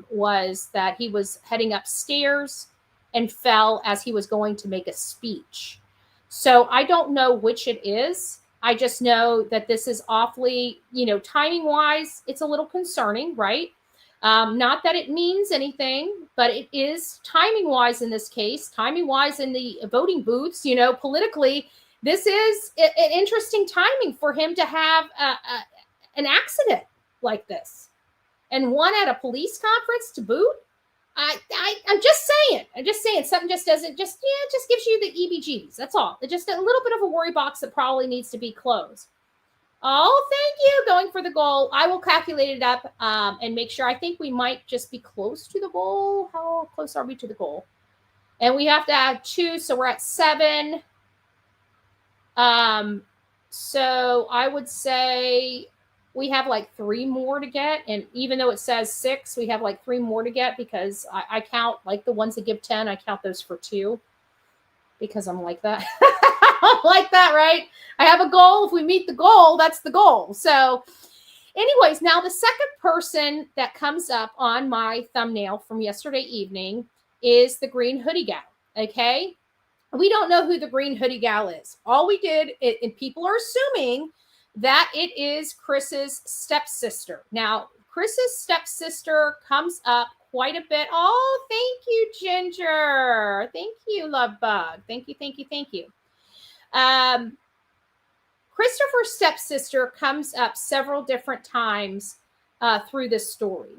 was that he was heading upstairs and fell as he was going to make a speech. So I don't know which it is. I just know that this is awfully, timing wise, it's a little concerning, right? Not that it means anything, but it is timing wise in this case, timing wise in the voting booths, politically, this is an interesting timing for him to have an accident like this. And one at a police conference to boot. I'm just saying something just doesn't it just gives you the EBGs. That's all. It's just a little bit of a worry box that probably needs to be closed. Oh, thank you. Going for the goal. I will calculate it up and make sure. I think we might just be close to the goal. How close are we to the goal? And we have to add 2, so we're at 7. So I would say we have like 3 more to get. And even though it says 6, we have like 3 more to get because I count like the ones that give 10. I count those for 2 because I'm like that. I'm like that, right? I have a goal. If we meet the goal, that's the goal. So anyways, now the second person that comes up on my thumbnail from yesterday evening is the green hoodie gal. Okay. We don't know who the green hoodie gal is. All we did, and people are assuming that it is Chris's stepsister. Now, Chris's stepsister comes up quite a bit. Oh, thank you, Ginger. Thank you, Love Bug. Thank you. Christopher's stepsister comes up several different times through this story.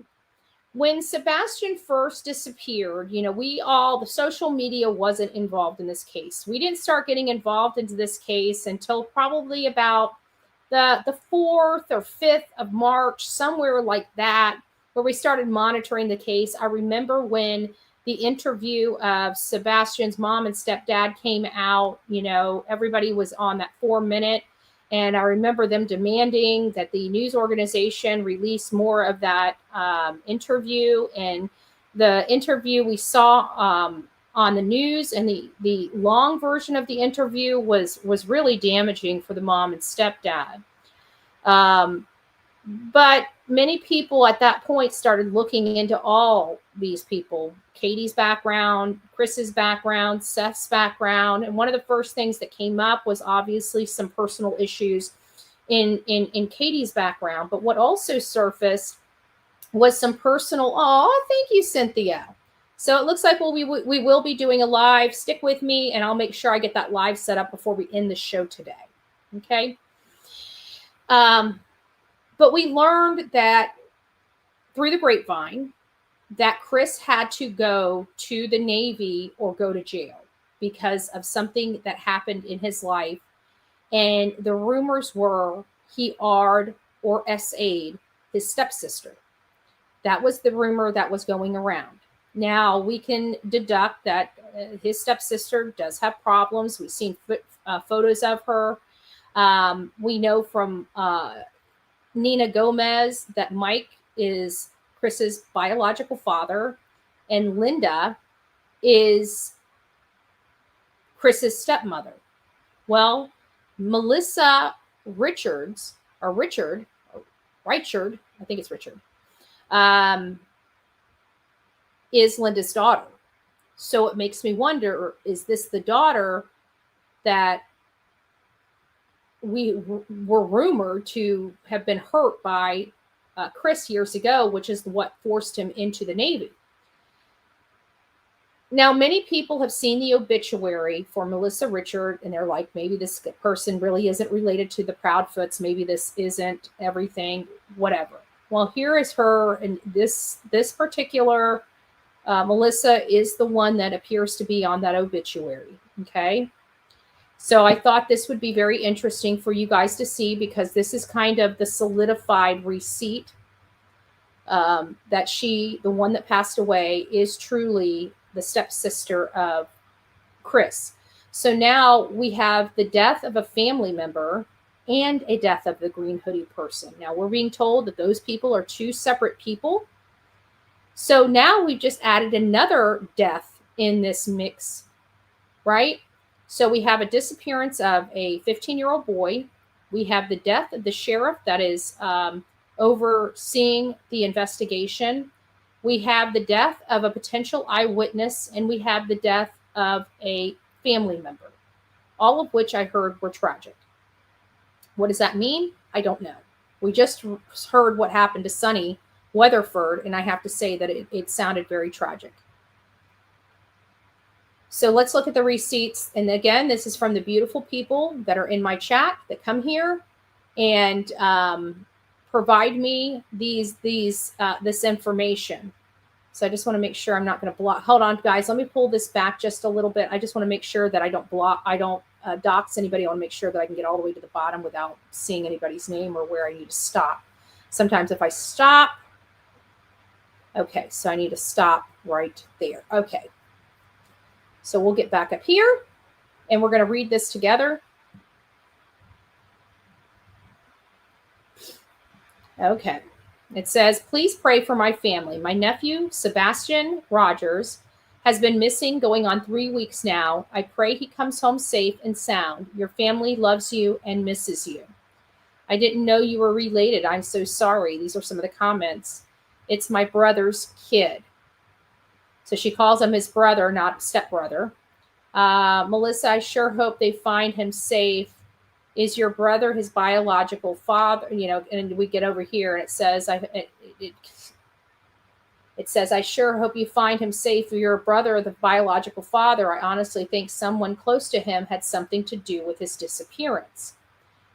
When Sebastian first disappeared, the social media wasn't involved in this case. We didn't start getting involved into this case until probably about the 4th or 5th of March, somewhere like that, where we started monitoring the case. I remember when the interview of Sebastian's mom and stepdad came out, everybody was on that 4-minute. And I remember them demanding that the news organization release more of that interview. And the interview we saw on the news and the long version of the interview was really damaging for the mom and stepdad. But many people at that point started looking into all these people, Katie's background, Chris's background, Seth's background. And one of the first things that came up was obviously some personal issues in Katie's background. But what also surfaced was some personal, thank you, Cynthia. So it looks like we will be doing a live. Stick with me and I'll make sure I get that live set up before we end the show today. Okay. But we learned that through the grapevine that Chris had to go to the Navy or go to jail because of something that happened in his life. And the rumors were he R'd or SA'd his stepsister. That was the rumor that was going around. Now we can deduct that his stepsister does have problems. We've seen photos of her. We know from Nina Gomez that Mike is Chris's biological father and Linda is Chris's stepmother. Well, Melissa Richards, or Richard, I think it's Richard, is Linda's daughter. So it makes me wonder, is this the daughter that we were rumored to have been hurt by Chris years ago, which is what forced him into the Navy? Now, many people have seen the obituary for Melissa Richard, and they're like, maybe this person really isn't related to the Proudfoots. Maybe this isn't everything, whatever. Well, here is her, and this particular Melissa is the one that appears to be on that obituary. Okay. So I thought this would be very interesting for you guys to see, because this is kind of the solidified receipt that the one that passed away, is truly the stepsister of Chris. So now we have the death of a family member and a death of the green hoodie person. Now we're being told that those people are two separate people. So now we've just added another death in this mix, right? So we have a disappearance of a 15-year-old boy. We have the death of the sheriff that is overseeing the investigation. We have the death of a potential eyewitness, and we have the death of a family member, all of which I heard were tragic. What does that mean? I don't know. We just heard what happened to Sonny Weatherford, and I have to say that it sounded very tragic. So let's look at the receipts. And again, this is from the beautiful people that are in my chat that come here and provide me this information. So I just want to make sure I'm not going to block. Hold on, guys. Let me pull this back just a little bit. I just want to make sure that I don't dox anybody. I want to make sure that I can get all the way to the bottom without seeing anybody's name or where I need to stop. Sometimes if I stop, okay, so I need to stop right there. Okay. So we'll get back up here and we're going to read this together. Okay. It says, please pray for my family. My nephew, Sebastian Rogers, has been missing going on 3 weeks now. I pray he comes home safe and sound. Your family loves you and misses you. I didn't know you were related. I'm so sorry. These are some of the comments. It's my brother's kid. So she calls him his brother, not stepbrother. Melissa, I sure hope they find him safe. Is your brother his biological father? You know, and we get over here and it says, it says, I sure hope you find him safe. Your brother, the biological father. I honestly think someone close to him had something to do with his disappearance.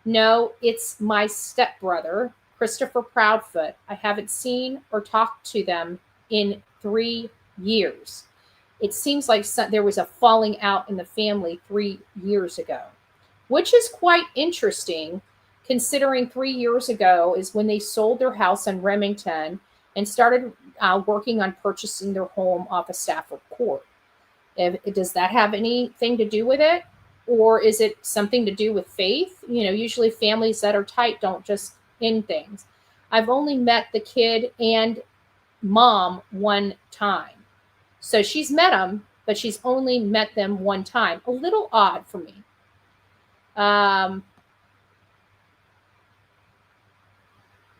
No, it's my stepbrother, Christopher Proudfoot. I haven't seen or talked to them in 3 years. It seems like there was a falling out in the family 3 years ago, which is quite interesting considering 3 years ago is when they sold their house in Remington and started working on purchasing their home off of Stafford Court. Does that have anything to do with it? Or is it something to do with faith? You know, usually families that are tight don't just end things. I've only met the kid and mom one time. So she's met them, but she's only met them one time. A little odd for me.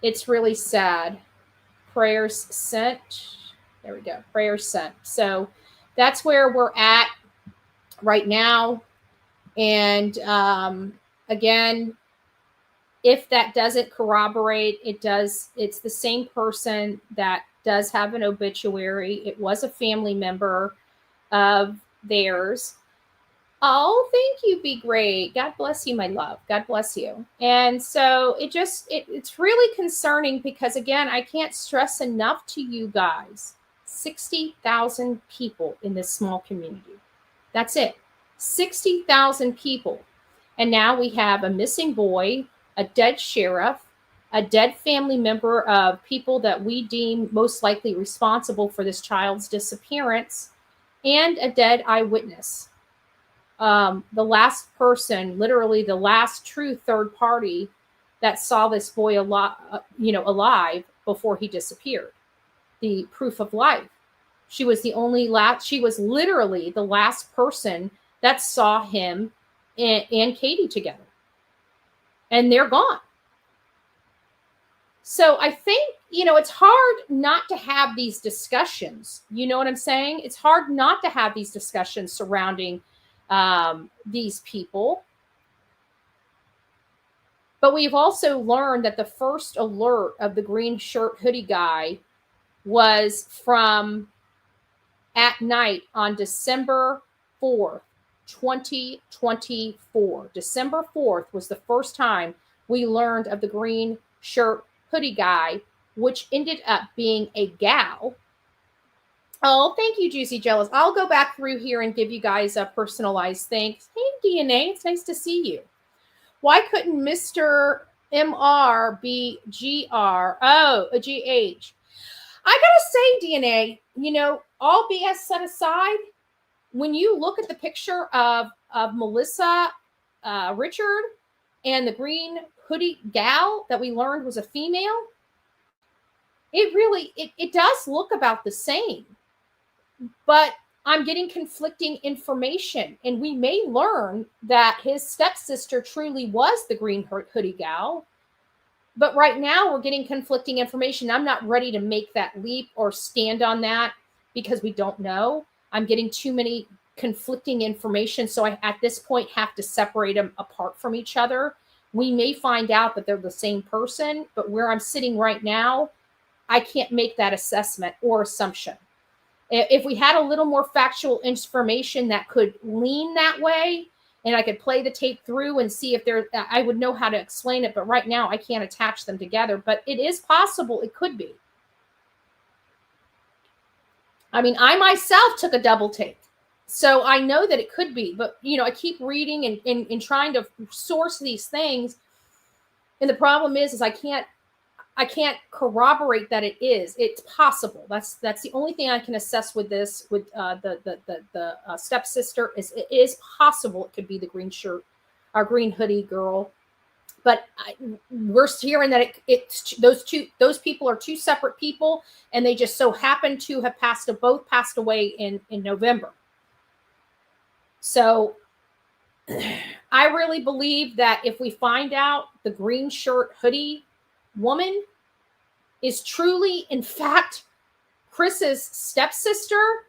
It's really sad. Prayers sent. There we go. Prayers sent. So that's where we're at right now. And again, if that doesn't corroborate, it does. It's the same person that does have an obituary. It was a family member of theirs. Oh, thank you, Be Great. God bless you, my love. God bless you. And so it's really concerning because, again, I can't stress enough to you guys, 60,000 people in this small community. That's it. 60,000 people. And now we have a missing boy, a dead sheriff, a dead family member of people that we deem most likely responsible for this child's disappearance, and a dead eyewitness. The last person, literally the last true third party that saw this boy alive before he disappeared. The proof of life. She was literally the last person that saw him and Katie together. And they're gone. So I think, it's hard not to have these discussions. You know what I'm saying? It's hard not to have these discussions surrounding these people. But we've also learned that the first alert of the green shirt hoodie guy was from at night on December 4th, 2024. December 4th was the first time we learned of the green shirt hoodie guy which ended up being a gal. Oh, thank you, Juicy Jealous. I'll go back through here and give you guys a personalized thanks. Hey, DNA, it's nice to see you. Why couldn't Mr. MR be GR? Oh, a GH. I gotta say, DNA, you know, all BS set aside, when you look at the picture of Melissa Richard and the green hoodie gal that we learned was a female, it really, it does look about the same. But I'm getting conflicting information, and we may learn that his stepsister truly was the green hoodie gal. But right now we're getting conflicting information. I'm not ready to make that leap or stand on that because we don't know. I'm getting too many conflicting information. So I, at this point, have to separate them apart from each other. We may find out that they're the same person, but where I'm sitting right now, I can't make that assessment or assumption. If we had a little more factual information that could lean that way, and I could play the tape through and see if I would know how to explain it. But right now I can't attach them together, but it is possible it could be. I mean, I myself took a double take, so I know that it could be, but you know, I keep reading and trying to source these things. And the problem is I can't corroborate that it is. It's possible. That's the only thing I can assess with this, with the stepsister, is it is possible it could be the green shirt, our green hoodie girl. But we're hearing that it's those people are two separate people, and they just so happen to have both passed away in November. So I really believe that if we find out the green shirt hoodie woman is truly, in fact, Chris's stepsister,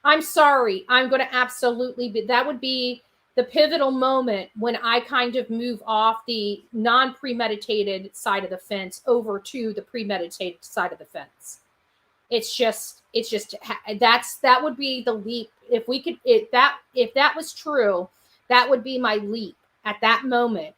I'm sorry. I'm going to absolutely be, that would be the pivotal moment when I kind of move off the non-premeditated side of the fence over to the premeditated side of the fence. That would be the leap. If we could, if that was true, that would be my leap at that moment.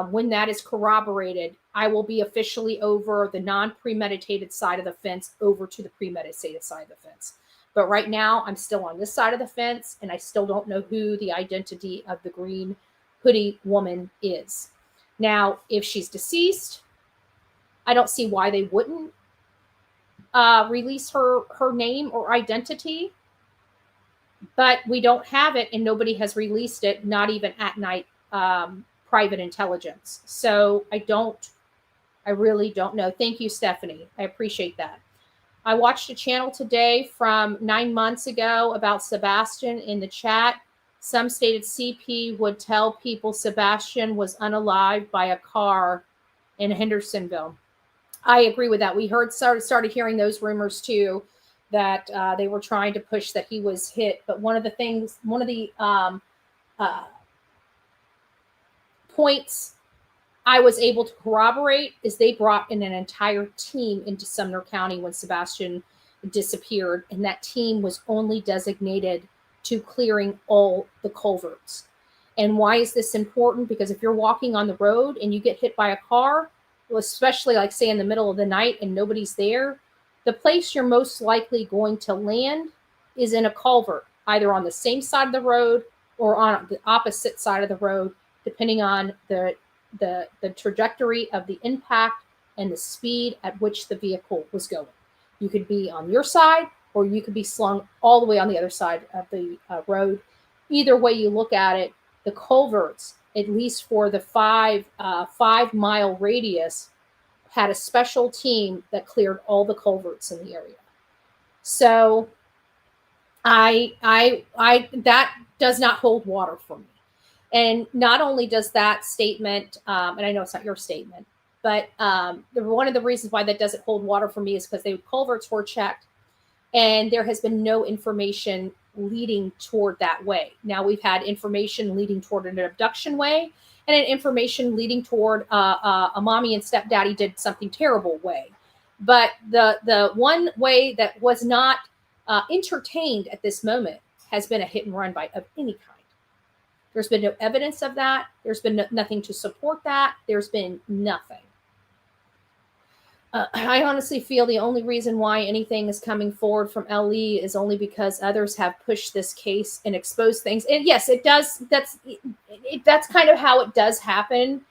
When that is corroborated, I will be officially over the non-premeditated side of the fence over to the premeditated side of the fence. But right now, I'm still on this side of the fence, and I still don't know who the identity of the green hoodie woman is. Now, if she's deceased, I don't see why they wouldn't release her name or identity. But we don't have it, and nobody has released it, not even at night. Private intelligence. So I really don't know. Thank you, Stephanie. I appreciate that. I watched a channel today from 9 months ago about Sebastian in the chat. Some stated CP would tell people Sebastian was unalived by a car in Hendersonville. I agree with that. We started hearing those rumors too, that they were trying to push that he was hit. But one of the points I was able to corroborate is they brought in an entire team into Sumner County when Sebastian disappeared, and that team was only designated to clearing all the culverts. And why is this important? Because if you're walking on the road and you get hit by a car, well, especially like say in the middle of the night and nobody's there, the place you're most likely going to land is in a culvert, either on the same side of the road or on the opposite side of the road, depending on the trajectory of the impact and the speed at which the vehicle was going. You could be on your side, or you could be slung all the way on the other side of the road. Either way you look at it, the culverts, at least for the 5-mile radius, had a special team that cleared all the culverts in the area. So that does not hold water for me. And not only does that statement, and I know it's not your statement, but one of the reasons why that doesn't hold water for me is because the culverts were checked, and there has been no information leading toward that way. Now we've had information leading toward an abduction way, and an information leading toward a mommy and stepdaddy did something terrible way. But the one way that was not entertained at this moment has been a hit and run of any kind. There's been no evidence of that. There's been nothing to support that. There's been nothing. I honestly feel the only reason why anything is coming forward from LE is only because others have pushed this case and exposed things. And yes, it does. That's kind of how it does happen.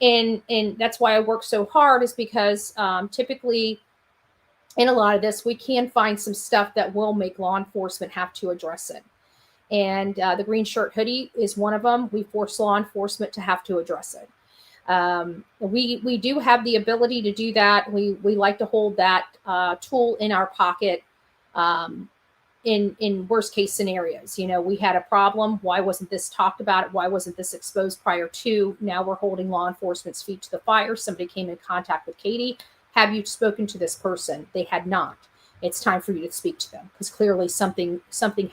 And that's why I work so hard, is because typically in a lot of this, we can find some stuff that will make law enforcement have to address it. And the green shirt hoodie is one of them. We force law enforcement to have to address it. We do have the ability to do that. We like to hold that tool in our pocket in worst case scenarios. You know, we had a problem. Why wasn't this talked about? Why wasn't this exposed prior to? Now we're holding law enforcement's feet to the fire. Somebody came in contact with Katie. Have you spoken to this person? They had not. It's time for you to speak to them, because clearly something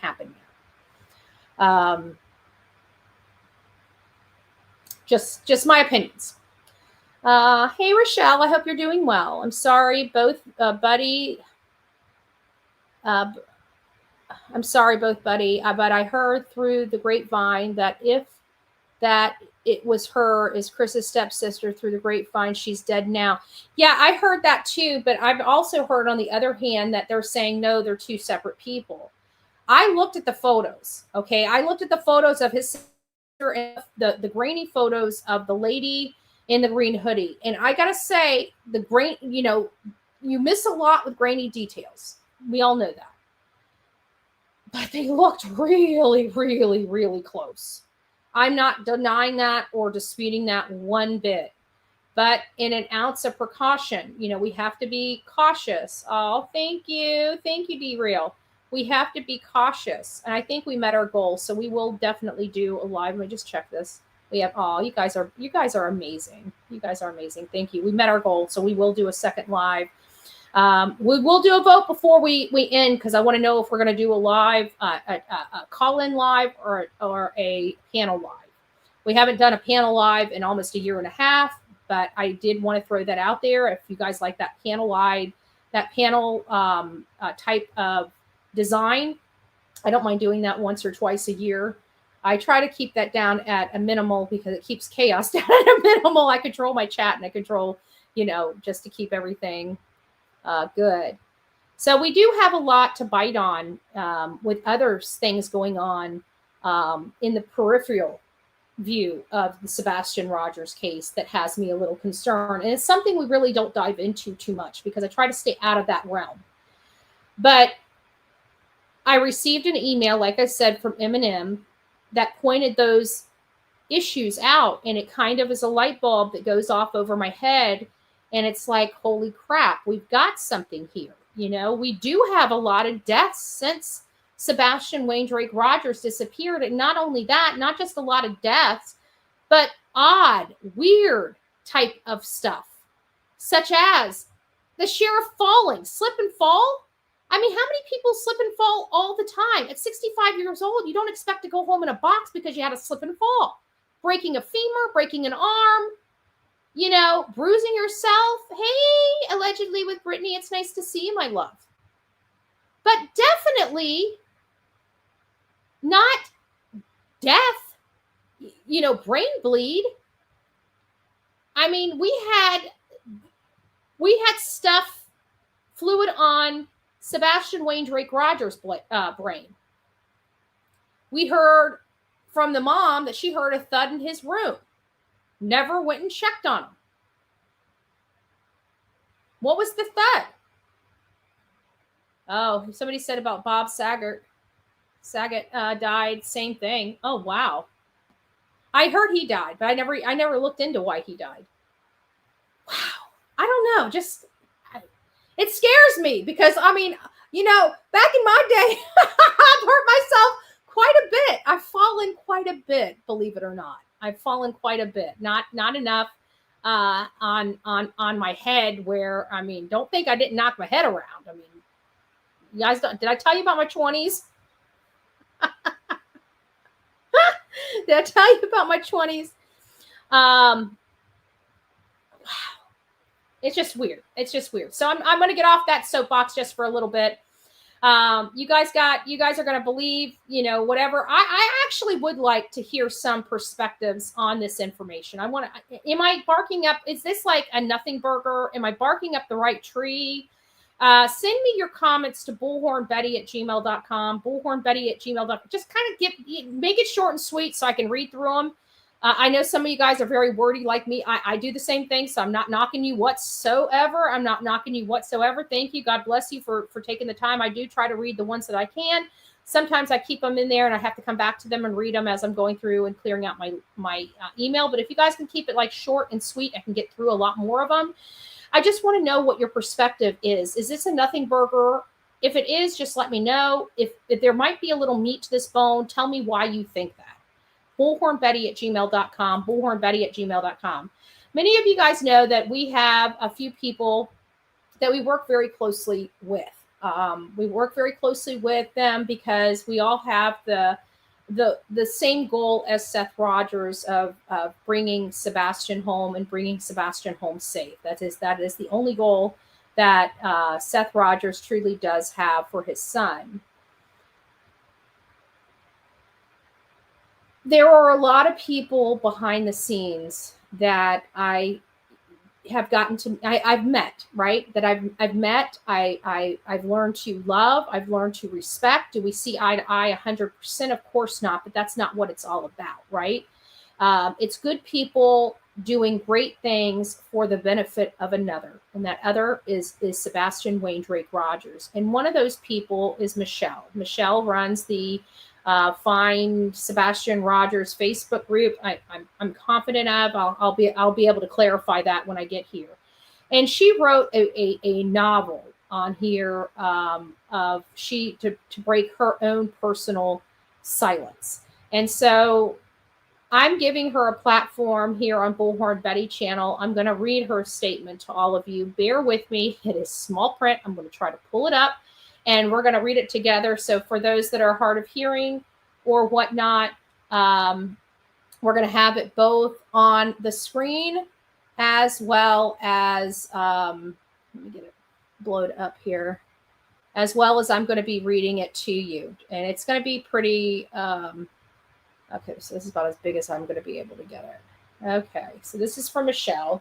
happened there. Just my opinions. Hey, Rochelle, I hope you're doing well. I'm sorry, both Buddy. I'm sorry, both Buddy, but I heard through the grapevine that it was her, is Chris's stepsister, through the grapevine. She's dead now. Yeah, I heard that too, but I've also heard on the other hand that they're saying, no, they're two separate people. I looked at the photos, okay? I looked at the photos of his sister and the grainy photos of the lady in the green hoodie. And I got to say, the grain, you know, you miss a lot with grainy details. We all know that. But they looked really, really, really close. I'm not denying that or disputing that one bit. But in an ounce of precaution, you know, we have to be cautious. Oh, thank you. Thank you, D-Real. We have to be cautious. And I think we met our goal. So we will definitely do a live. Let me just check this. We have, oh, you guys are amazing. You guys are amazing. Thank you. We met our goal. So we will do a second live. We will do a vote before we end, because I want to know if we're going to do a live, a call-in live or a panel live. We haven't done a panel live in almost a year and a half, but I did want to throw that out there. If you guys like that panel live, that panel type of design, I don't mind doing that once or twice a year. I try to keep that down at a minimal because it keeps chaos down at a minimal. I control my chat and I control, you know, just to keep everything good. So we do have a lot to bite on with other things going on in the peripheral view of the Sebastian Rogers case that has me a little concerned. And it's something we really don't dive into too much because I try to stay out of that realm. But I received an email, like I said, from M&M that pointed those issues out. And it kind of is a light bulb that goes off over my head. And it's like, holy crap, we've got something here. You know, we do have a lot of deaths since Sebastian Wayne Drake Rogers disappeared. And not only that, not just a lot of deaths, but odd, weird type of stuff, such as the sheriff falling, slip and fall. I mean, how many people slip and fall all the time? At 65 years old, you don't expect to go home in a box because you had a slip and fall. Breaking a femur, breaking an arm, you know, bruising yourself. Hey, allegedly with Brittany, it's nice to see you, my love. But definitely not death, you know, brain bleed. I mean, we had stuff, fluid on Sebastian Wayne Drake Rogers' brain. We heard from the mom that she heard a thud in his room. Never went and checked on him. What was the thud? Oh, somebody said about Bob Saget. Saget died. Same thing. Oh, wow. I heard he died, but I never looked into why he died. Wow. I don't know. Just, it scares me because, I mean, you know, back in my day, I've hurt myself quite a bit. I've fallen quite a bit, believe it or not. I've fallen quite a bit. Not enough on my head where, I mean, don't think I didn't knock my head around. I mean, you guys, did I tell you about my 20s? Did I tell you about my 20s? Wow. It's just weird. It's just weird. So I'm going to get off that soapbox just for a little bit. You guys are going to believe, whatever. I actually would like to hear some perspectives on this information. Am I barking up? Is this like a nothing burger? Am I barking up the right tree? Send me your comments to bullhornbetty@gmail.com, bullhornbetty@gmail.com. Just kind of make it short and sweet so I can read through them. I know some of you guys are very wordy like me. I do the same thing, so I'm not knocking you whatsoever. Thank you. God bless you for taking the time. I do try to read the ones that I can. Sometimes I keep them in there and I have to come back to them and read them as I'm going through and clearing out my email. But if you guys can keep it like short and sweet, I can get through a lot more of them. I just want to know what your perspective is. Is this a nothing burger? If it is, just let me know. If there might be a little meat to this bone, tell me why you think that. bullhornbetty@gmail.com, bullhornbetty@gmail.com. Many of you guys know that we have a few people that we work very closely with. We work very closely with them because we all have the same goal as Seth Rogers of bringing Sebastian home and bringing Sebastian home safe. That is the only goal that Seth Rogers truly does have for his son. There are a lot of people behind the scenes that I have I've met, right? That I've met, I've learned to love, I've learned to respect. Do we see eye to eye 100%? Of course not, but that's not what it's all about, right? It's good people doing great things for the benefit of another. And that other is Sebastian Wayne-Drake Rogers. And one of those people is Michelle. Michelle runs the Find Sebastian Rogers Facebook group. I'm confident of. I'll be able to clarify that when I get here. And she wrote a novel on here to break her own personal silence. And so I'm giving her a platform here on Bullhorn Betty channel. I'm going to read her statement to all of you. Bear with me. It is small print. I'm going to try to pull it up. And we're going to read it together. So for those that are hard of hearing or whatnot, we're going to have it both on the screen as well as, let me get it blowed up here, as well as I'm going to be reading it to you. And it's going to be pretty, okay, so this is about as big as I'm going to be able to get it. Okay, so this is from Michelle.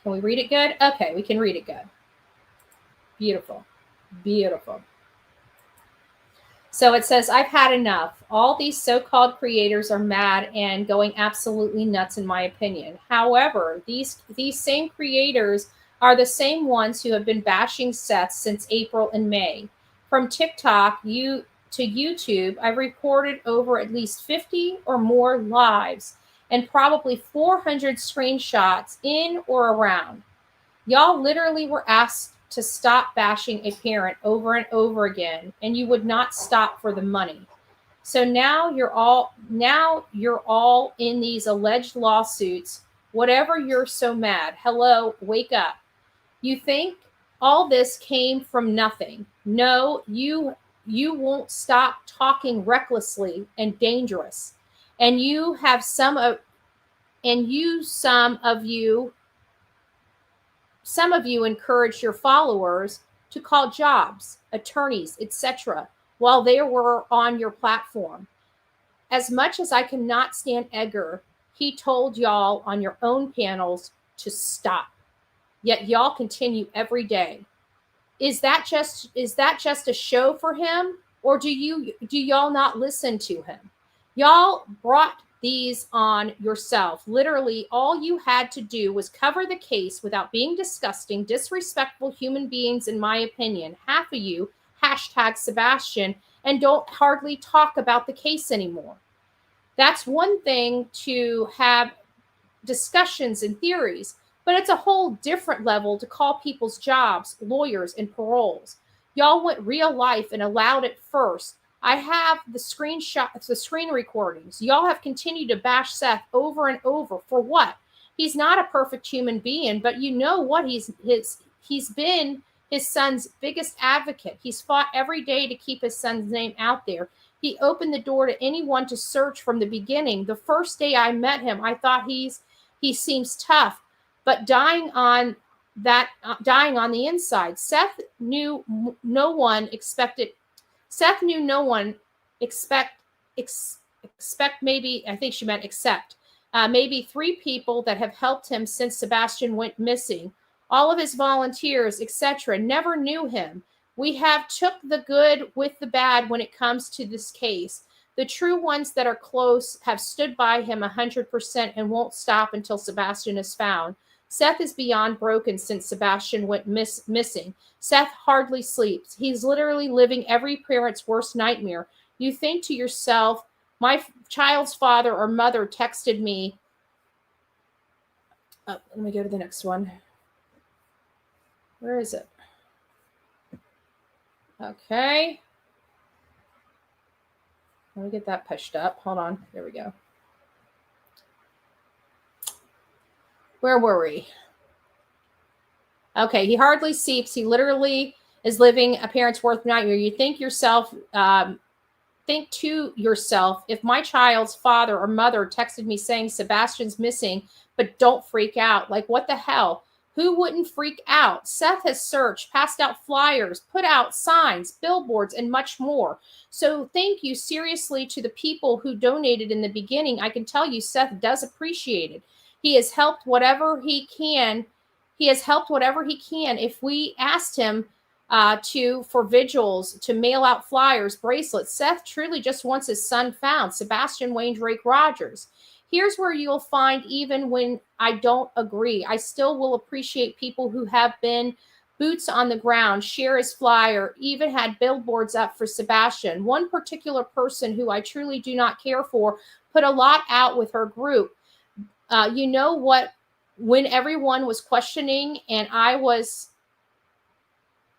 Can we read it good? Okay, we can read it good. Beautiful. Beautiful. So it says, I've had enough. All these so-called creators are mad and going absolutely nuts, in my opinion. However, these same creators are the same ones who have been bashing Seth since April and May. From TikTok to YouTube, I've recorded over at least 50 or more lives and probably 400 screenshots in or around. Y'all literally were asked to stop bashing a parent over and over again, and you would not stop for the money. So now you're all in these alleged lawsuits. Whatever, you're so mad. Hello, wake up. You think all this came from nothing. No, you won't talking recklessly and dangerous. And some of you encouraged your followers to call jobs, attorneys, etc. while they were on your platform. As much as I cannot stand Edgar, he told y'all on your own panels to stop. Yet y'all continue every day. Is that just a show for him, or do y'all not listen to him? Y'all brought these on yourself. Literally, all you had to do was cover the case without being disgusting, disrespectful human beings, in my opinion. Half of you hashtag Sebastian and don't hardly talk about the case anymore. That's one thing to have discussions and theories, but it's a whole different level to call people's jobs, lawyers, and paroles. Y'all went real life and allowed it first. I have the screen recordings. Y'all have continued to bash Seth over and over. For what? He's not a perfect human being, but you know what? He's been his son's biggest advocate. He's fought every day to keep his son's name out there. He opened the door to anyone to search from the beginning. The first day I met him, I thought he seems tough, but dying on that dying on the inside. Seth knew no one expect maybe, I think she meant accept, maybe 3 people that have helped him since Sebastian went missing. All of his volunteers, etc., never knew him. We have took the good with the bad when it comes to this case. The true ones that are close have stood by him 100% and won't stop until Sebastian is found. Seth is beyond broken since Sebastian went missing. Seth hardly sleeps. He's literally living every parent's worst nightmare. You think to yourself, my child's father or mother texted me. Let me go to the next one. Where is it? Okay. Let me get that pushed up. Hold on. There we go. Where were we? Okay. He hardly sleeps. He literally is living a parent's worst nightmare. You think to yourself, if my child's father or mother texted me saying Sebastian's missing, but don't freak out. Like, what the hell? Who wouldn't freak out? Seth has searched, passed out flyers, put out signs, billboards, and much more. So thank you seriously to the people who donated in the beginning. I can tell you Seth does appreciate it. He has helped whatever he can. If we asked him for vigils, to mail out flyers, bracelets, Seth truly just wants his son found, Sebastian Wayne Drake Rogers. Here's where you'll find, even when I don't agree, I still will appreciate people who have been boots on the ground, share his flyer, even had billboards up for Sebastian. One particular person who I truly do not care for put a lot out with her group. You know what? When everyone was questioning and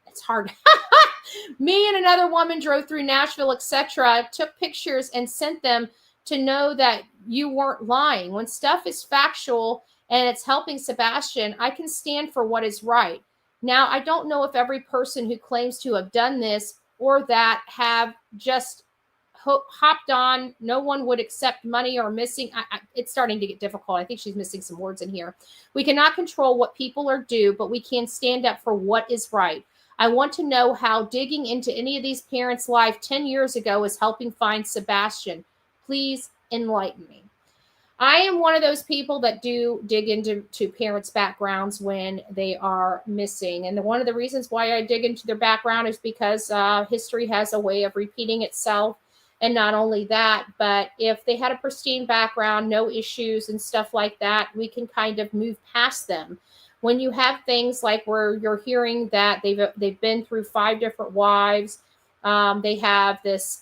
it's hard. Me and another woman drove through Nashville, etc., took pictures and sent them to know that you weren't lying. When stuff is factual and it's helping Sebastian, I can stand for what is right. Now, I don't know if every person who claims to have done this or that have just hopped on, no one would accept money or missing. It's starting to get difficult. I think she's missing some words in here. We cannot control what people are due, but we can stand up for what is right. I want to know how digging into any of these parents' life 10 years ago is helping find Sebastian. Please enlighten me. I am one of those people that do dig into parents' backgrounds when they are missing. And one of the reasons why I dig into their background is because history has a way of repeating itself. And not only that, but if they had a pristine background, no issues and stuff like that, we can kind of move past them. When you have things like where you're hearing that they've been through 5 different wives, they have this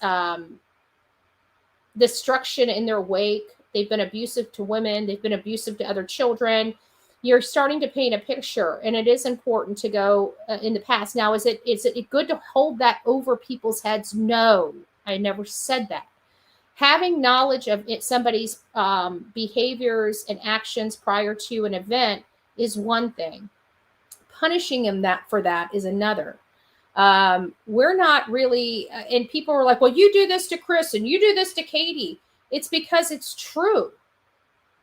destruction in their wake. They've been abusive to women. They've been abusive to other children. You're starting to paint a picture, and it is important to go in the past. Now, is it good to hold that over people's heads? No, I never said that. Having knowledge of somebody's behaviors and actions prior to an event is one thing. Punishing them for that is another. We're not really, and people are like, well, you do this to Chris and you do this to Katie. It's because it's true.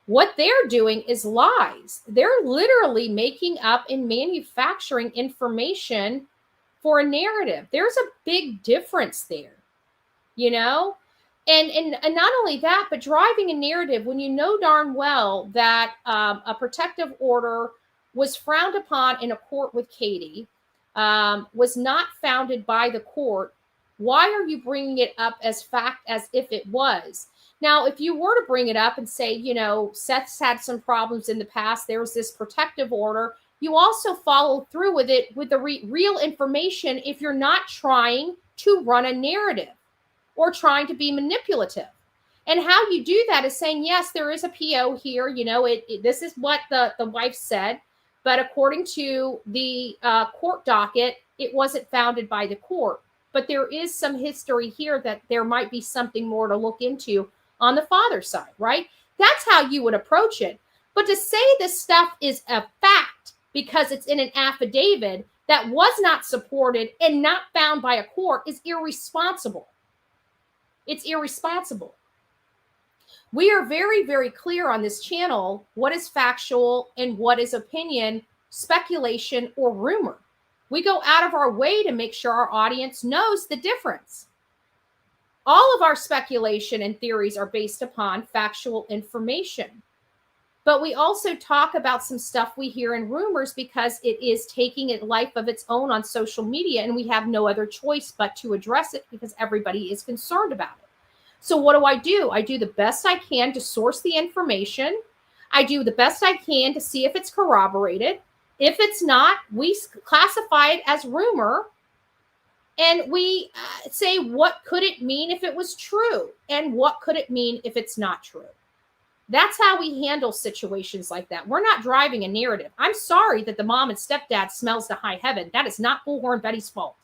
What they're doing is lies. They're literally making up and manufacturing information for a narrative. There's a big difference there, you know? And not only that, but driving a narrative when you know darn well that a protective order was frowned upon in a court with Katie, was not founded by the court. Why are you bringing it up as fact as if it was? Now, if you were to bring it up and say, you know, Seth's had some problems in the past, there was this protective order, you also follow through with it with the real information if you're not trying to run a narrative or trying to be manipulative. And how you do that is saying, yes, there is a PO here. You know, this is what the wife said. But according to the court docket, it wasn't founded by the court. But there is some history here that there might be something more to look into on the father's side, right? That's how you would approach it. But to say this stuff is a fact because it's in an affidavit that was not supported and not found by a court is irresponsible. It's irresponsible. We are very, very clear on this channel what is factual and what is opinion speculation or rumor. We go out of our way to make sure our audience knows the difference. All of our speculation and theories are based upon factual information. But we also talk about some stuff we hear in rumors because it is taking a life of its own on social media, and we have no other choice but to address it because everybody is concerned about it. So what do? I do the best I can to source the information. I do the best I can to see if it's corroborated. If it's not, we classify it as rumor, and we say, what could it mean if it was true? And what could it mean if it's not true? That's how we handle situations like that. We're not driving a narrative. I'm sorry that the mom and stepdad smells to high heaven. That is not Bullhorn Betty's fault.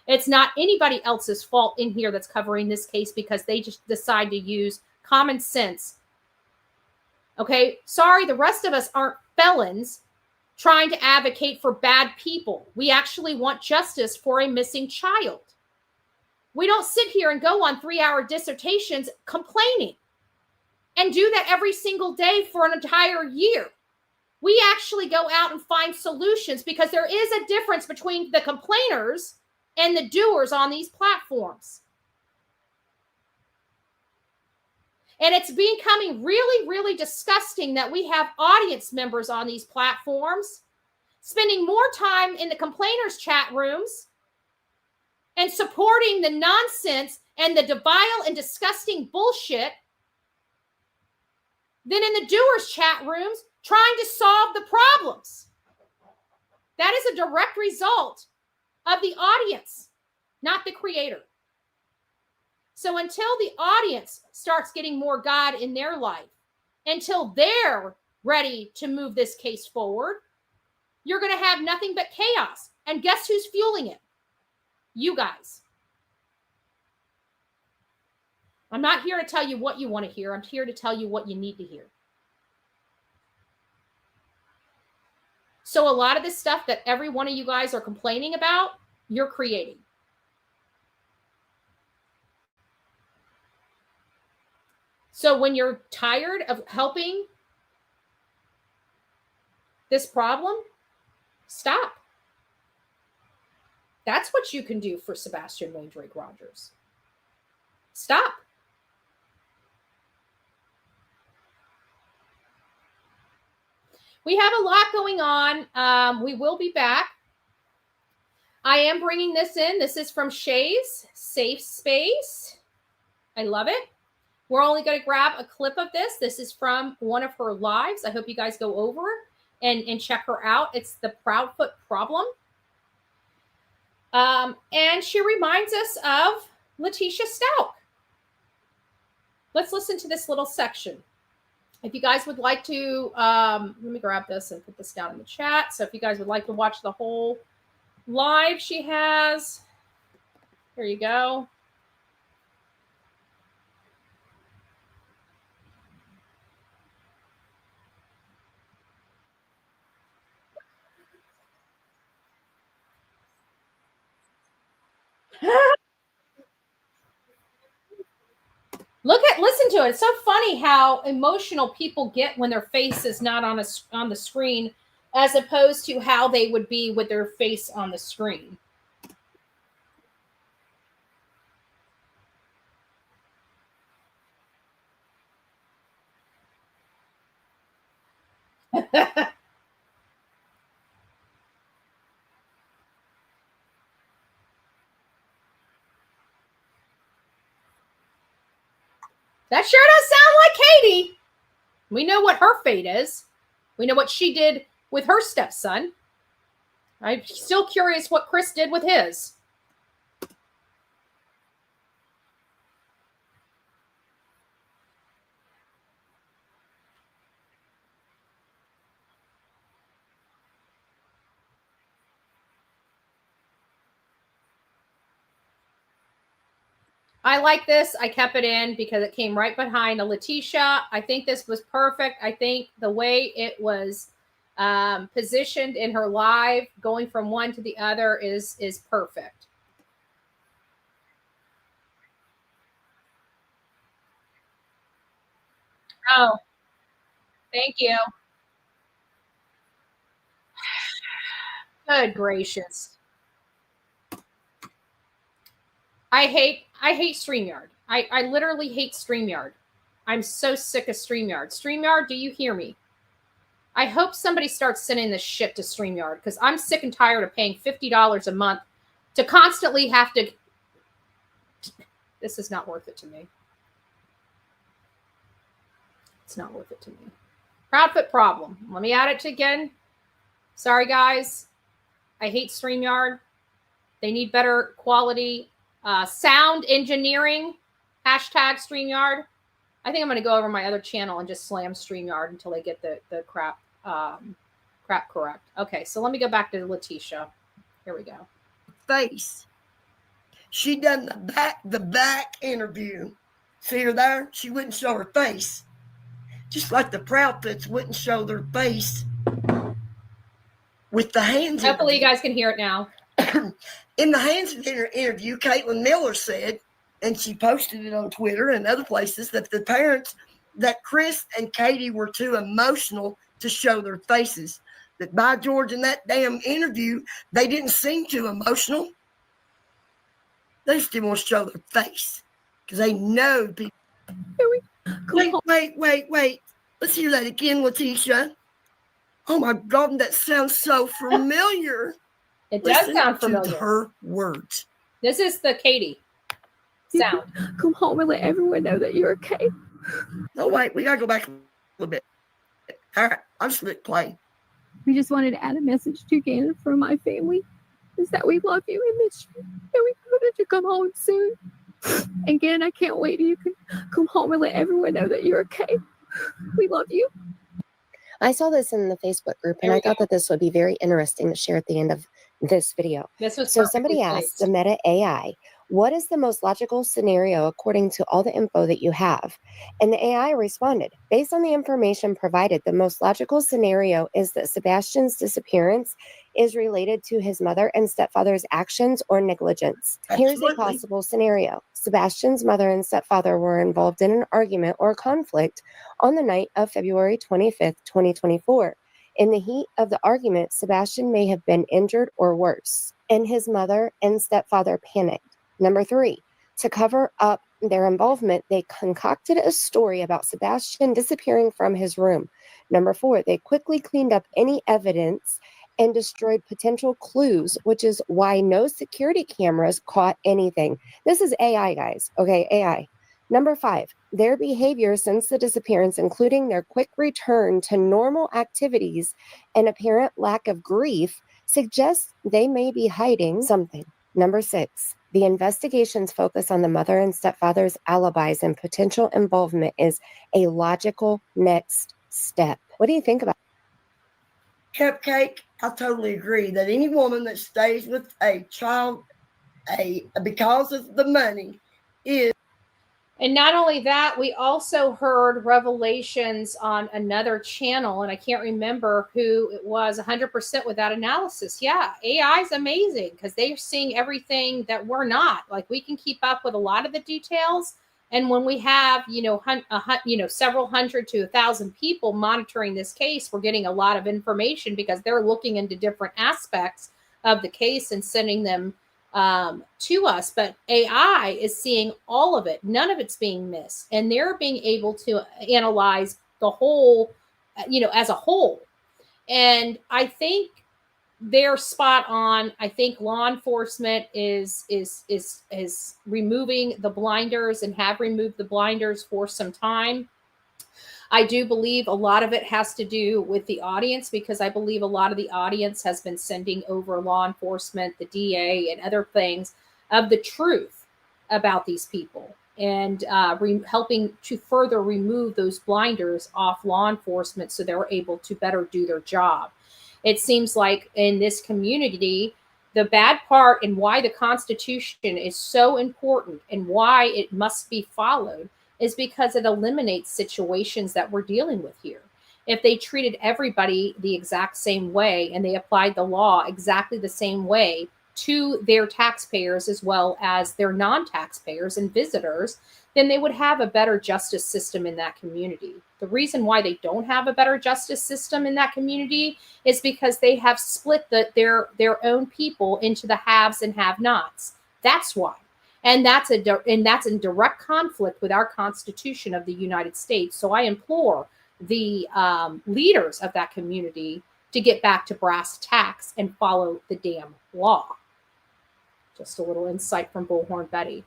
It's not anybody else's fault in here that's covering this case because they just decide to use common sense. Okay, sorry, the rest of us aren't felons trying to advocate for bad people. We actually want justice for a missing child. We don't sit here and go on 3-hour dissertations complaining and do that every single day for an entire year. We actually go out and find solutions because there is a difference between the complainers and the doers on these platforms. And it's becoming really, really disgusting that we have audience members on these platforms spending more time in the complainers' chat rooms and supporting the nonsense and the vile and disgusting bullshit than in the doers' chat rooms trying to solve the problems. That is a direct result of the audience, not the creator. So until the audience starts getting more God in their life, until they're ready to move this case forward, you're going to have nothing but chaos. And guess who's fueling it? You guys. I'm not here to tell you what you want to hear. I'm here to tell you what you need to hear. So a lot of this stuff that every one of you guys are complaining about, you're creating. So when you're tired of helping this problem, stop. That's what you can do for Sebastian Rogers. Stop. We have a lot going on. We will be back. I am bringing this in. This is from Shay's Safe Space. I love it. We're only going to grab a clip of this. This is from one of her lives. I hope you guys go over and check her out. It's the Proudfoot Problem. And she reminds us of Letitia Stout. Let's listen to this little section. If you guys would like to, let me grab this and put this down in the chat. So if you guys would like to watch the whole live she has, here you go. Listen to it. It's so funny how emotional people get when their face is not on the screen, as opposed to how they would be with their face on the screen. That sure does sound like Katie. We know what her fate is. We know what she did with her stepson. I'm still curious what Chris did with his. I like this. I kept it in because it came right behind a Letitia. I think this was perfect. I think the way it was positioned in her live, going from one to the other, is perfect. Oh, thank you. Good gracious. I hate StreamYard. I literally hate StreamYard. I'm so sick of StreamYard. StreamYard, do you hear me? I hope somebody starts sending this shit to StreamYard because I'm sick and tired of paying $50 a month to constantly have to. This is not worth it to me. It's not worth it to me. Proudfoot problem. Let me add it again. Sorry, guys. I hate StreamYard. They need better quality sound engineering. Hashtag StreamYard. I think I'm going to go over my other channel and just slam StreamYard until they get the crap correct. Okay, so let me go back to Letitia. Here we go. Face. She done the back interview. See her there? She wouldn't show her face. Just like the Proudfoots wouldn't show their face with the hands. Hopefully you guys can hear it now. In the hands interview, Caitlin Miller said, and she posted it on Twitter and other places, that the parents, that Chris and Katie were too emotional to show their faces. That by George, in that damn interview, they didn't seem too emotional. They still want to show their face because they know people. Wait. Let's hear that again, Letitia. Oh my God, that sounds so familiar. It does sound familiar. To her words. This is the Katie sound. Come home and let everyone know that you're okay. No, wait, we gotta go back a little bit. All right, I'll just let it play. We just wanted to add a message to Gannon from my family. Is that we love you and miss you. And we hope that you come home soon. And Gannon, I can't wait till you can come home and let everyone know that you're okay. We love you. I saw this in the Facebook group, and I thought that this would be very interesting to share at the end of this video. So somebody asked the Meta AI, what is the most logical scenario according to all the info that you have? And the AI responded, based on the information provided, the most logical scenario is that Sebastian's disappearance is related to his mother and stepfather's actions or negligence. Here's a possible scenario. Sebastian's mother and stepfather were involved in an argument or conflict on the night of February 25th, 2024. In the heat of the argument, Sebastian may have been injured or worse, and his mother and stepfather panicked. Number 3, to cover up their involvement, they concocted a story about Sebastian disappearing from his room. Number 4, they quickly cleaned up any evidence and destroyed potential clues, which is why no security cameras caught anything. This is AI, guys. Okay, AI. Number 5, their behavior since the disappearance, including their quick return to normal activities and apparent lack of grief, suggests they may be hiding something. Number 6, the investigation's focus on the mother and stepfather's alibis and potential involvement is a logical next step. What do you think about Cupcake, I totally agree that any woman that stays with a child because of the money is. And not only that, we also heard revelations on another channel, and I can't remember who it was 100% with that analysis. Yeah, AI is amazing because they're seeing everything that we're not. Like, we can keep up with a lot of the details. And when we have, several hundred to 1,000 people monitoring this case, we're getting a lot of information because they're looking into different aspects of the case and sending them to us. But AI is seeing all of it. None of it's being missed. And they're being able to analyze the whole, as a whole. And I think they're spot on. I think law enforcement is removing the blinders and have removed the blinders for some time. I do believe a lot of it has to do with the audience, because I believe a lot of the audience has been sending over law enforcement, the DA, and other things of the truth about these people, and helping to further remove those blinders off law enforcement so they're able to better do their job. It seems like in this community, the bad part and why the Constitution is so important and why it must be followed is because it eliminates situations that we're dealing with here. If they treated everybody the exact same way and they applied the law exactly the same way to their taxpayers as well as their non-taxpayers and visitors, then they would have a better justice system in that community. The reason why they don't have a better justice system in that community is because they have split their own people into the haves and have-nots. That's why. And that's in direct conflict with our Constitution of the United States. So I implore the leaders of that community to get back to brass tacks and follow the damn law. Just a little insight from Bullhorn Betty.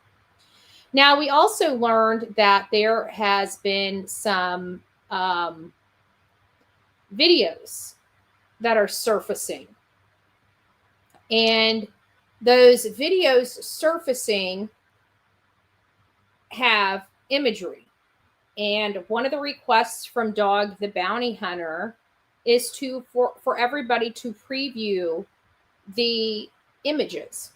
Now, we also learned that there has been some videos that are surfacing. And those videos surfacing have imagery. And one of the requests from Dog the Bounty Hunter is for everybody to preview the images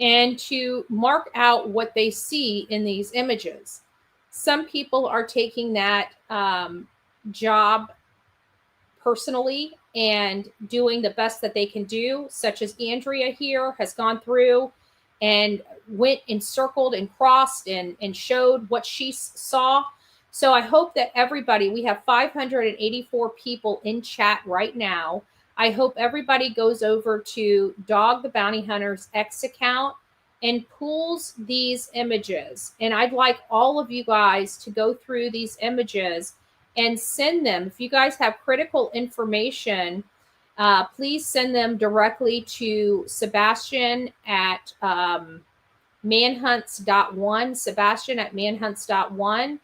and to mark out what they see in these images. Some people are taking that job personally and doing the best that they can do, such as Andrea here has gone through and went and circled and crossed and showed what she saw. So I hope that everybody, we have 584 people in chat right now. I hope everybody goes over to Dog the Bounty Hunter's X account and pulls these images. And I'd like all of you guys to go through these images and send them. If you guys have critical information, please send them directly to Sebastian at manhunts.one, Sebastian at manhunts.one.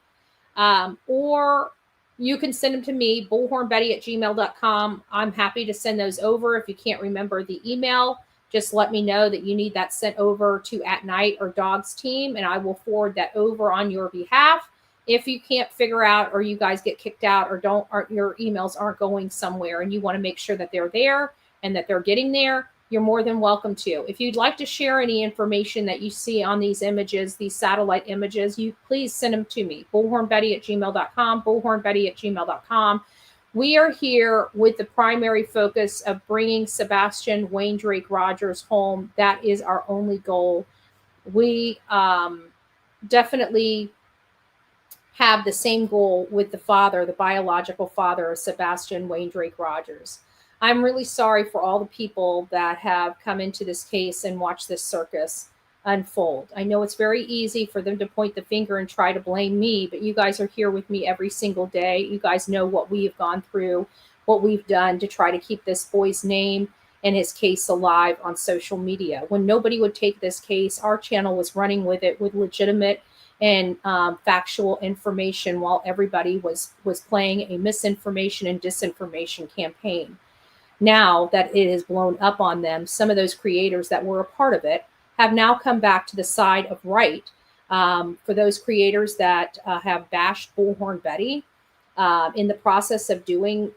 Or you can send them to me, bullhornbetty@gmail.com. I'm happy to send those over. If you can't remember the email, just let me know that you need that sent over to At Night or Dog's team, and I will forward that over on your behalf. If you can't figure out, or you guys get kicked out, or your emails aren't going somewhere and you want to make sure that they're there and that they're getting there, you're more than welcome to. If you'd like to share any information that you see on these images, these satellite images, you please send them to me, bullhornbetty@gmail.com, bullhornbetty@gmail.com. We are here with the primary focus of bringing Sebastian Wayne Drake Rogers home. That is our only goal. We definitely have the same goal with the father, the biological father of Sebastian Wayne Drake Rogers. I'm really sorry for all the people that have come into this case and watched this circus unfold. I know it's very easy for them to point the finger and try to blame me, but you guys are here with me every single day. You guys know what we have gone through, what we've done to try to keep this boy's name and his case alive on social media. When nobody would take this case, our channel was running with it with legitimate and factual information, while everybody was playing a misinformation and disinformation campaign. Now that it has blown up on them, some of those creators that were a part of it have now come back to the side of right. For those creators that have bashed Bullhorn Betty in the process of doing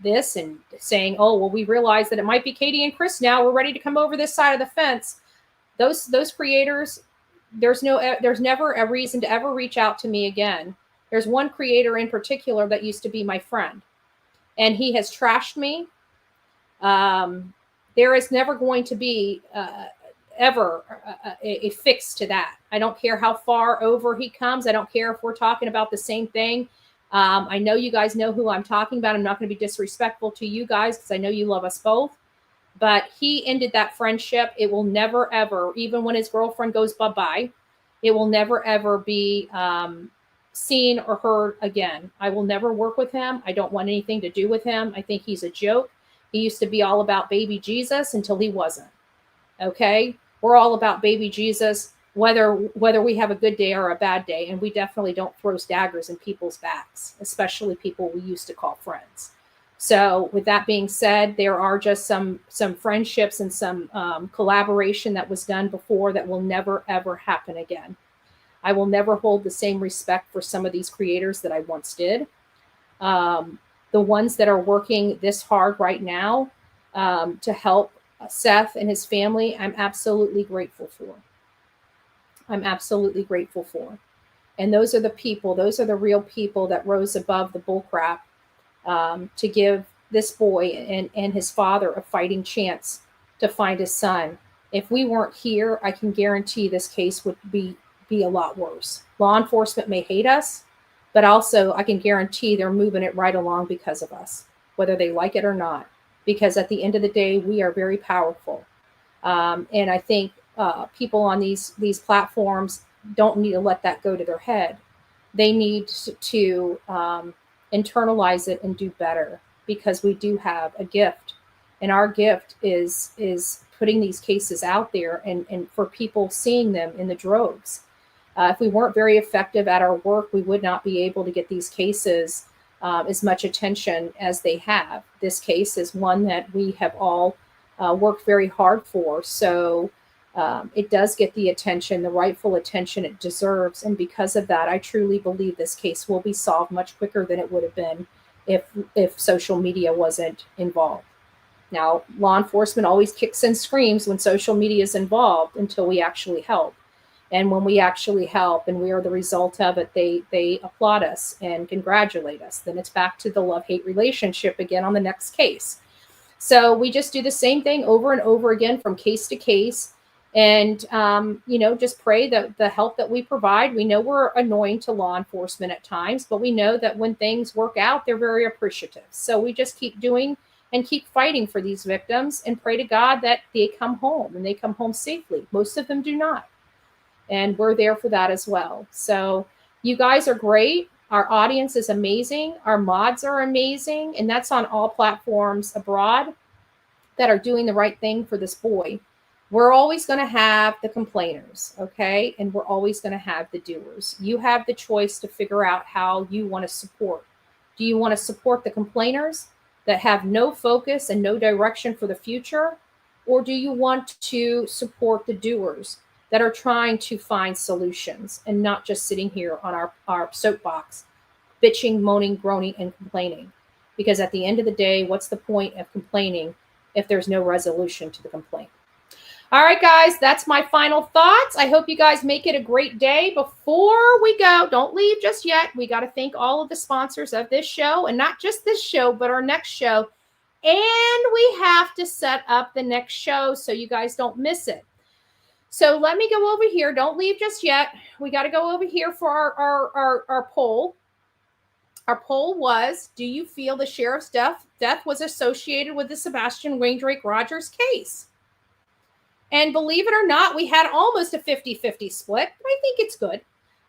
this and saying, oh, well, we realize that it might be Katie and Chris now, we're ready to come over this side of the fence. Those creators, there's never a reason to ever reach out to me again. There's one creator in particular that used to be my friend, and he has trashed me. There is never going to be ever a fix to that. I don't care how far over he comes. I don't care if we're talking about the same thing. I know you guys know who I'm talking about. I'm not going to be disrespectful to you guys because I know you love us both. But he ended that friendship. It will never, ever, even when his girlfriend goes bye-bye, it will never, ever be seen or heard again. I will never work with him. I don't want anything to do with him. I think he's a joke. He used to be all about baby Jesus until he wasn't. Okay? We're all about baby Jesus, whether we have a good day or a bad day. And we definitely don't throw daggers in people's backs, especially people we used to call friends. So with that being said, there are just some friendships and some collaboration that was done before that will never, ever happen again. I will never hold the same respect for some of these creators that I once did. The ones that are working this hard right now to help Seth and his family, I'm absolutely grateful for. I'm absolutely grateful for. And those are the people, those are the real people that rose above the bullcrap to give this boy and his father a fighting chance to find his son. If we weren't here, I can guarantee this case would be be a lot worse. Law enforcement may hate us, but also I can guarantee they're moving it right along because of us, whether they like it or not, because at the end of the day, we are very powerful. And I think people on these platforms don't need to let that go to their head. They need to internalize it and do better, because we do have a gift, and our gift is putting these cases out there and for people seeing them in the droves. If we weren't very effective at our work, we would not be able to get these cases as much attention as they have. This case is one that we have all worked very hard for. So it does get the attention, the rightful attention it deserves. And because of that, I truly believe this case will be solved much quicker than it would have been if social media wasn't involved. Now, law enforcement always kicks and screams when social media is involved until we actually help. And when we actually help and we are the result of it, they applaud us and congratulate us. Then it's back to the love-hate relationship again on the next case. So we just do the same thing over and over again from case to case. And, just pray that the help that we provide, we know we're annoying to law enforcement at times, but we know that when things work out, they're very appreciative. So we just keep doing and keep fighting for these victims and pray to God that they come home and they come home safely. Most of them do not. And we're there for that as well. So you guys are great. Our audience is amazing. Our mods are amazing. And that's on all platforms abroad that are doing the right thing for this boy. We're always going to have the complainers, okay? And we're always going to have the doers. You have the choice to figure out how you want to support. Do you want to support the complainers that have no focus and no direction for the future? Or do you want to support the doers that are trying to find solutions and not just sitting here on our soapbox, bitching, moaning, groaning, and complaining? Because at the end of the day, what's the point of complaining if there's no resolution to the complaint? All right, guys, that's my final thoughts. I hope you guys make it a great day. Before we go, don't leave just yet. We got to thank all of the sponsors of this show, and not just this show, but our next show. And we have to set up the next show so you guys don't miss it. So let me go over here. Don't leave just yet. We got to go over here for our poll. Our poll was, do you feel the sheriff's death was associated with the Sebastian Rogers case? And believe it or not, we had almost a 50-50 split, but I think it's good.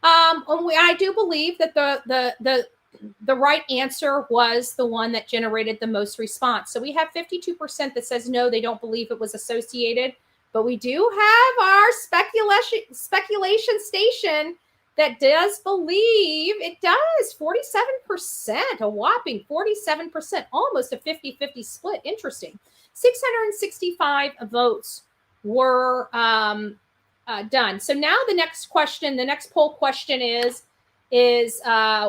I do believe that the right answer was the one that generated the most response. So we have 52% that says no, they don't believe it was associated. But we do have our speculation station that does believe it does. 47%, a whopping 47%, almost a 50-50 split. Interesting. 665 votes were done. So now the next poll question is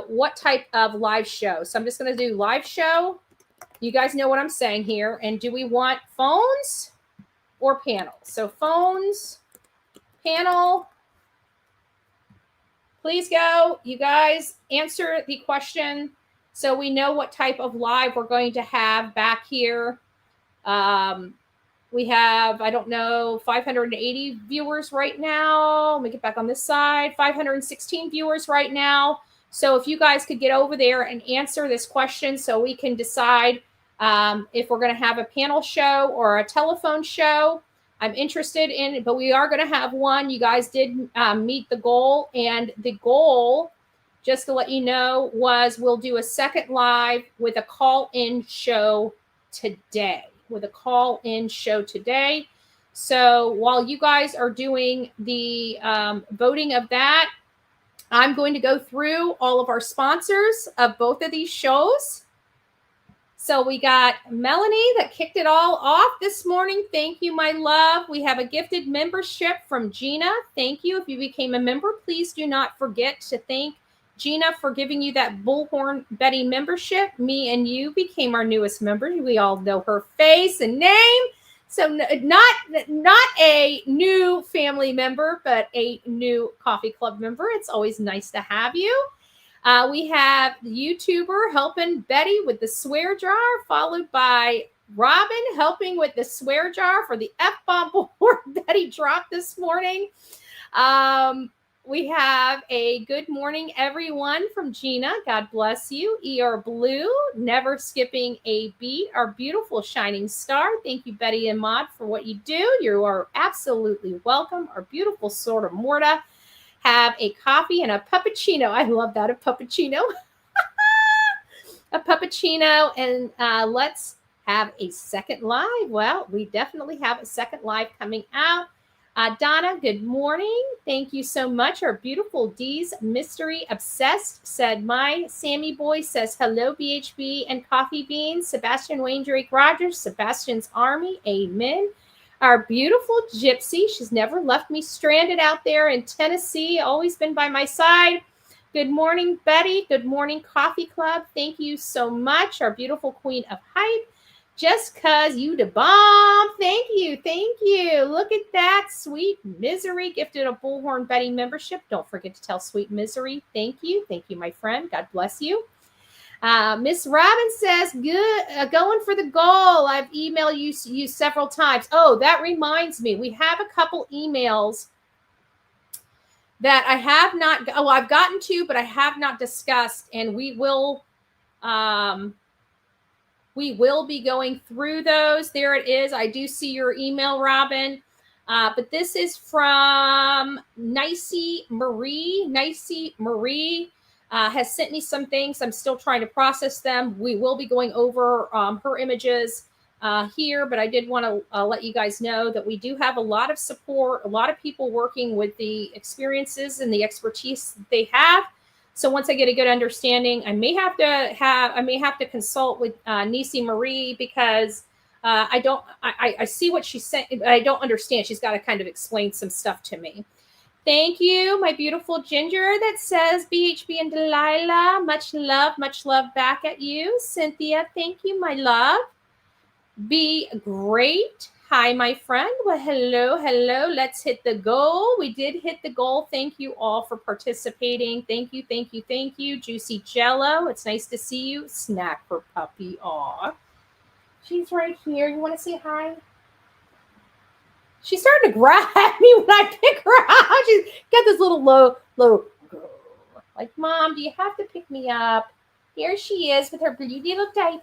what type of live show? So I'm just going to do live show. You guys know what I'm saying here. And do we want phones or panel? So phones, panel, please go. You guys answer the question so we know what type of live we're going to have back here. We have, 580 viewers right now. Let me get back on this side. 516 viewers right now. So if you guys could get over there and answer this question so we can decide if we're going to have a panel show or a telephone show. I'm interested in, but we are going to have one. You guys did meet the goal. And the goal, just to let you know, was we'll do a second live with a call-in show today. So while you guys are doing the voting of that, I'm going to go through all of our sponsors of both of these shows. So we got Melanie that kicked it all off this morning. Thank you, my love. We have a gifted membership from Gina. Thank you. If you became a member, please do not forget to thank Gina for giving you that Bullhorn Betty membership. Me and you became our newest members. We all know her face and name. So not a new family member, but a new coffee club member. It's always nice to have you. We have the YouTuber helping Betty with the swear jar, followed by Robin helping with the swear jar for the F-bomb Bullhorn Betty drop this morning. We have a good morning, everyone, from Gina. God bless you. ER Blue, never skipping a beat. Our beautiful shining star. Thank you, Betty and Maud, for what you do. You are absolutely welcome. Our beautiful sort of Morta. Have a coffee and a puppuccino. I love that, a puppuccino. A puppuccino, and let's have a second live. Well, we definitely have a second live coming out. Donna, good morning. Thank you so much. Our beautiful D's Mystery Obsessed said, my Sammy boy says, hello, BHB and Coffee Beans. Sebastian Wayne Drake Rogers, Sebastian's Army. Amen. Our beautiful Gypsy. She's never left me stranded out there in Tennessee. Always been by my side. Good morning, Betty. Good morning, Coffee Club. Thank you so much. Our beautiful Queen of Hype. Just cause you the bomb. Thank you. Thank you. Look at that. Sweet Misery gifted a Bullhorn Betty membership. Don't forget to tell Sweet Misery. Thank you. Thank you, my friend. God bless you. Miss Robin says, good, going for the goal. I've emailed you several times. Oh, that reminds me. We have a couple emails that I have not, I've gotten to, but I have not discussed, and we will be going through those. There it is. I do see your email, Robin. But this is from Nicey Marie. Nicey Marie has sent me some things. I'm still trying to process them. We will be going over her images here, but I did want to let you guys know that we do have a lot of support, a lot of people working with the experiences and the expertise that they have. So once I get a good understanding, I may have to consult with Nisi Marie, because I see what she's saying, but I don't understand. She's got to kind of explain some stuff to me. Thank you, my beautiful Ginger that says BHB and Delilah. Much love back at you. Cynthia, thank you, my love. Be great. Hi, my friend. Well, hello. Let's hit the goal. We did hit the goal. Thank you all for participating. Thank you. Juicy Jello. It's nice to see you. Snack for puppy. Aw. She's right here. You want to say hi? She's starting to grab me when I pick her up. She's got this little low girl. Like, Mom, do you have to pick me up? Here she is with her blue little diaper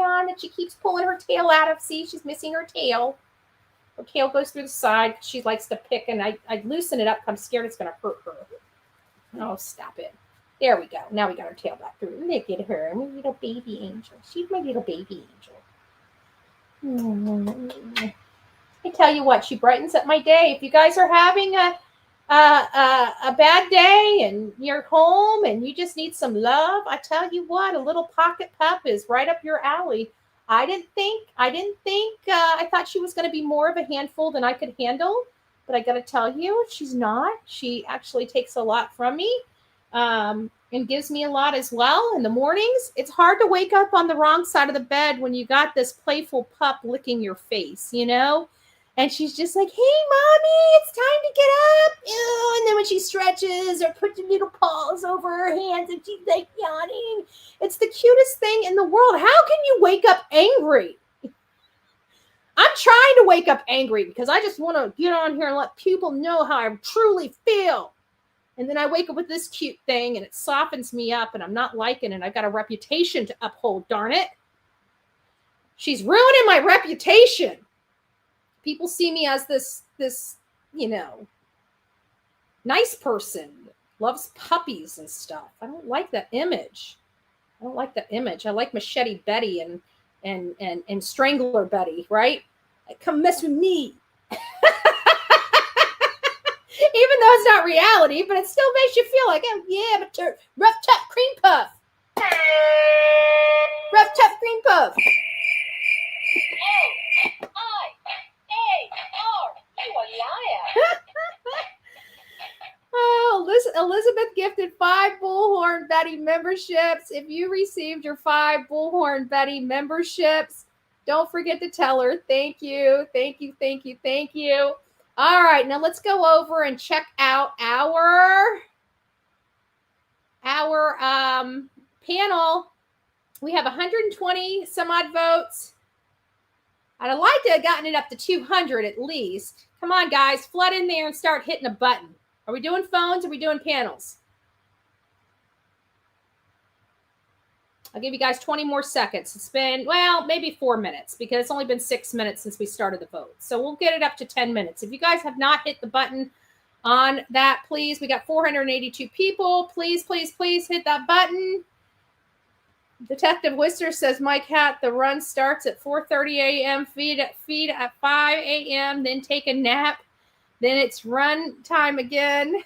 on that she keeps pulling her tail out of. See, she's missing her tail. Her tail goes through the side. She likes to pick, and I loosen it up. I'm scared it's going to hurt her. Oh, stop it. There we go. Now we got her tail back through. Look at her. My little baby angel. She's my little baby angel. I tell you what, she brightens up my day. If you guys are having a bad day and you're home and you just need some love, I tell you what, a little pocket pup is right up your alley. I thought she was going to be more of a handful than I could handle, but I got to tell you, she's not. She actually takes a lot from me, and gives me a lot as well. In the mornings, it's hard to wake up on the wrong side of the bed when you got this playful pup licking your face, you know? And she's just like, hey, Mommy, it's time to get up. Ew. And then when she stretches or puts her little paws over her hands and she's like yawning, it's the cutest thing in the world. How can you wake up angry? I'm trying to wake up angry because I just want to get on here and let people know how I truly feel. And then I wake up with this cute thing and it softens me up and I'm not liking it. I've got a reputation to uphold, darn it. She's ruining my reputation. People see me as this, you know, nice person, loves puppies and stuff. I don't like that image. I like Machete Betty and Strangler Betty, right? Come mess with me. Even though it's not reality, but it still makes you feel like, oh yeah, but rough tough cream puff. Rough tough cream puff. You a liar. Oh, Elizabeth gifted 5 Bullhorn Betty memberships. If you received your 5 Bullhorn Betty memberships, don't forget to tell her thank you. All right, now let's go over and check out our panel. We have 120 some odd votes. I'd like to have gotten it up to 200 at least. Come on, guys, flood in there and start hitting a button. Are we doing phones? Or are we doing panels? I'll give you guys 20 more seconds. It's been, well, maybe 4 minutes because it's only been 6 minutes since we started the vote. So we'll get it up to 10 minutes. If you guys have not hit the button on that, please. We got 482 people. Please, please, please hit that button. Detective Whistler says, my cat, the run starts at 4:30 a.m., feed at 5 a.m., then take a nap. Then it's run time again.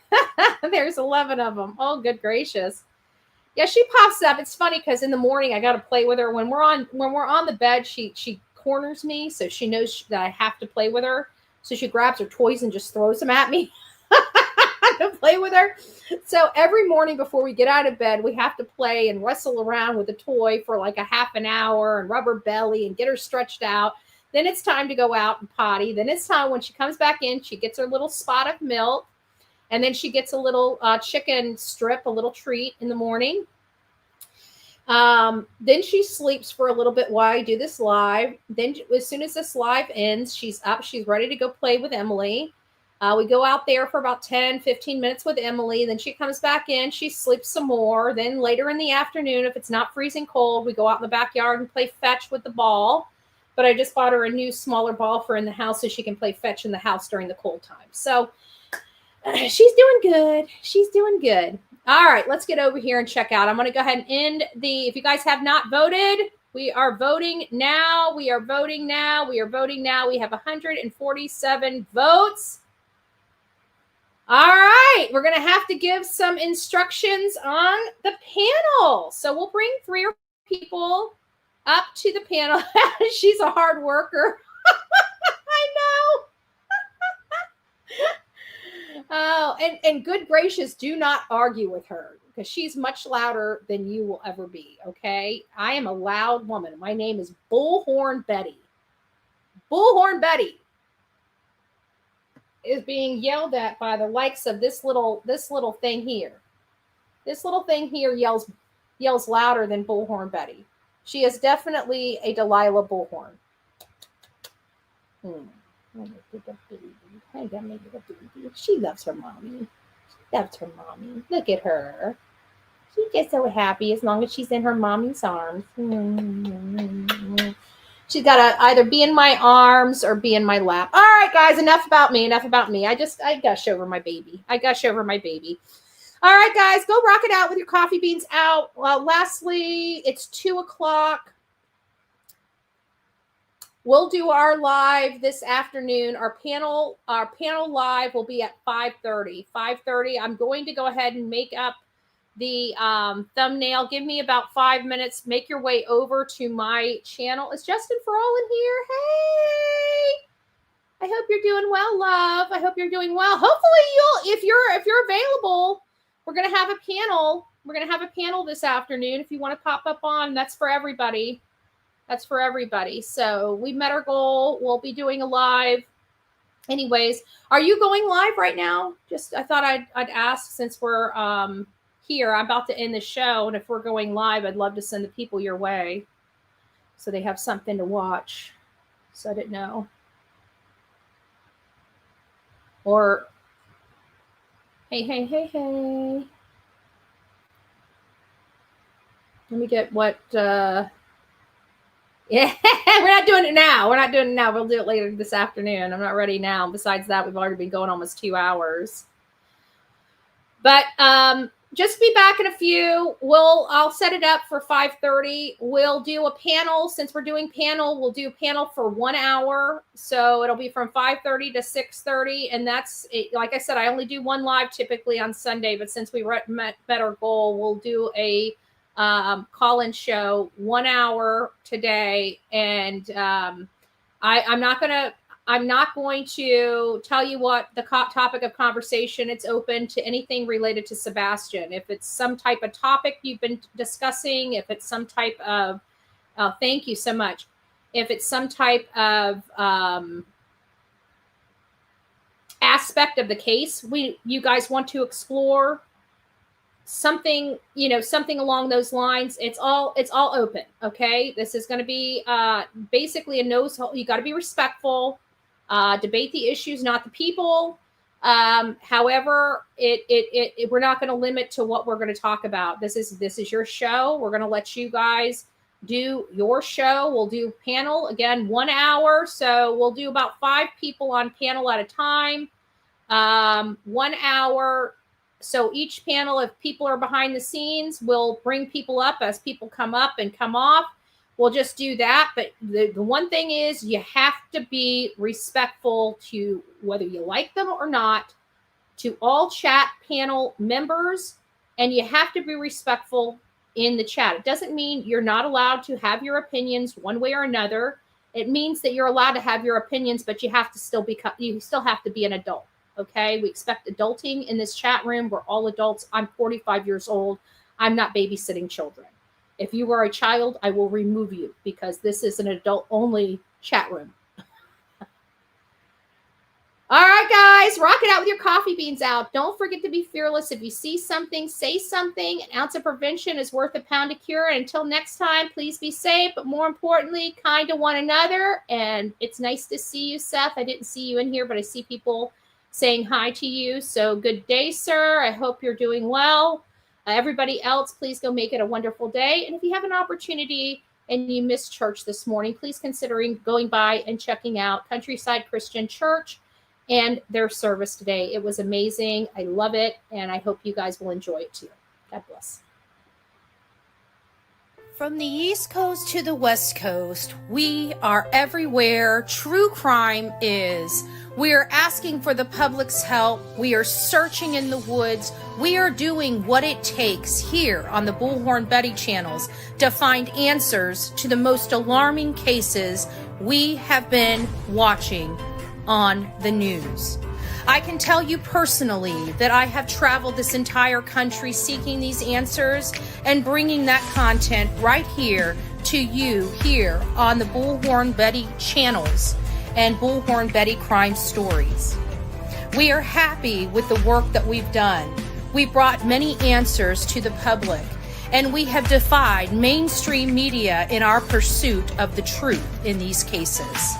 There's 11 of them. Oh, good gracious. Yeah, she pops up. It's funny because in the morning I got to play with her. When we're on the bed, she corners me, so she knows that I have to play with her. So she grabs her toys and just throws them at me to play with her. So every morning before we get out of bed, we have to play and wrestle around with the toy for like a half an hour and rub her belly and get her stretched out. Then it's time to go out and potty. Then it's time when she comes back in, she gets her little spot of milk. And then she gets a little chicken strip, a little treat in the morning. Then she sleeps for a little bit while I do this live. Then as soon as this live ends, she's up. She's ready to go play with Emily. We go out there for about 10, 15 minutes with Emily. Then she comes back in. She sleeps some more. Then later in the afternoon, if it's not freezing cold, we go out in the backyard and play fetch with the ball. But I just bought her a new smaller ball for in the house so she can play fetch in the house during the cold time. So she's doing good. She's doing good. All right, let's get over here and check out. I'm going to go ahead and end if you guys have not voted, we are voting now. We are voting now. We are voting now. We have 147 votes. All right, we're going to have to give some instructions on the panel. So we'll bring 3 or 4 people up to the panel. She's a hard worker. I know. Oh, and good gracious, do not argue with her because she's much louder than you will ever be, okay? I am a loud woman. My name is Bullhorn Betty. Bullhorn Betty is being yelled at by the likes of this little thing here. This little thing here yells louder than Bullhorn Betty. She is definitely a Delilah Bullhorn. She loves her mommy. She loves her mommy. Look at her. She gets so happy as long as she's in her mommy's arms. She's got to either be in my arms or be in my lap. All right, guys, enough about me. Enough about me. I gush over my baby. All right, guys, go rock it out with your coffee beans out. Lastly, it's 2:00. We'll do our live this afternoon. Our panel live will be at 5:30. 5:30. I'm going to go ahead and make up the thumbnail. Give me about 5 minutes. Make your way over to my channel. Is Justin Farrell in here? Hey! I hope you're doing well, love. I hope you're doing well. Hopefully if you're available, we're gonna have a panel. We're gonna have a panel this afternoon. If you want to pop up on, that's for everybody. That's for everybody. So we met our goal. We'll be doing a live. Anyways, are you going live right now? I thought I'd ask since we're here. I'm about to end the show, and if we're going live, I'd love to send the people your way so they have something to watch. So I didn't know. Or hey. Let me get what yeah, we're not doing it now. We'll do it later this afternoon. I'm not ready now. Besides that, we've already been going almost 2 hours. But just be back in a few. I'll set it up for 5:30. We'll do a panel. Since we're doing panel, we'll do a panel for 1 hour. So it'll be from 5:30 to 6:30. And that's it. Like I said, I only do one live typically on Sunday. But since we met our goal, we'll do a call-in show 1 hour today, and I'm not going to tell you what the topic of conversation. It's open to anything related to Sebastian. If it's some type of topic you've been discussing, if it's some type of thank you so much. If it's some type of aspect of the case you guys want to explore, something along those lines, it's all open. Okay, this is going to be basically a nose hole. You got to be respectful, debate the issues, not the people. However, we're not going to limit to what we're going to talk about. This is your show. We're going to let you guys do your show. We'll do panel again, 1 hour. So we'll do about 5 people on panel at a time. 1 hour. So each panel, if people are behind the scenes, we'll bring people up as people come up and come off. We'll just do that. But the one thing is you have to be respectful to whether you like them or not, to all chat panel members, and you have to be respectful in the chat. It doesn't mean you're not allowed to have your opinions one way or another. It means that you're allowed to have your opinions, but you have to still have to be an adult. Okay, we expect adulting in this chat room. We're all adults. I'm 45 years old. I'm not babysitting children. If you are a child, I will remove you because this is an adult-only chat room. All right, guys, rock it out with your coffee beans out. Don't forget to be fearless. If you see something, say something. An ounce of prevention is worth a pound of cure. And until next time, please be safe, but more importantly, kind to one another. And it's nice to see you, Seth. I didn't see you in here, but I see people saying hi to you. So good day, sir. I hope you're doing well. Everybody else, please go make it a wonderful day. And if you have an opportunity and you missed church this morning, please consider going by and checking out Countryside Christian Church and their service today. It was amazing. I love it. And I hope you guys will enjoy it too. God bless. From the East Coast to the West Coast, we are everywhere true crime is. We are asking for the public's help. We are searching in the woods. We are doing what it takes here on the Bullhorn Betty channels to find answers to the most alarming cases we have been watching on the news. I can tell you personally that I have traveled this entire country seeking these answers and bringing that content right here to you here on the Bullhorn Betty channels and Bullhorn Betty crime stories. We are happy with the work that we've done. We brought many answers to the public, and we have defied mainstream media in our pursuit of the truth in these cases.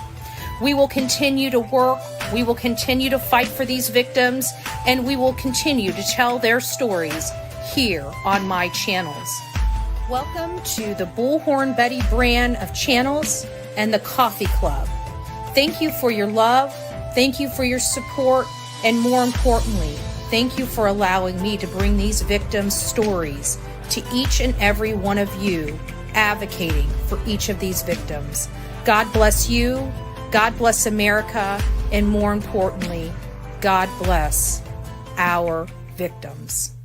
We will continue to work, we will continue to fight for these victims, and we will continue to tell their stories here on my channels. Welcome to the Bullhorn Betty brand of channels and the Coffee Club. Thank you for your love, thank you for your support, and more importantly, thank you for allowing me to bring these victims' stories to each and every one of you, advocating for each of these victims. God bless you, God bless America, and more importantly, God bless our victims.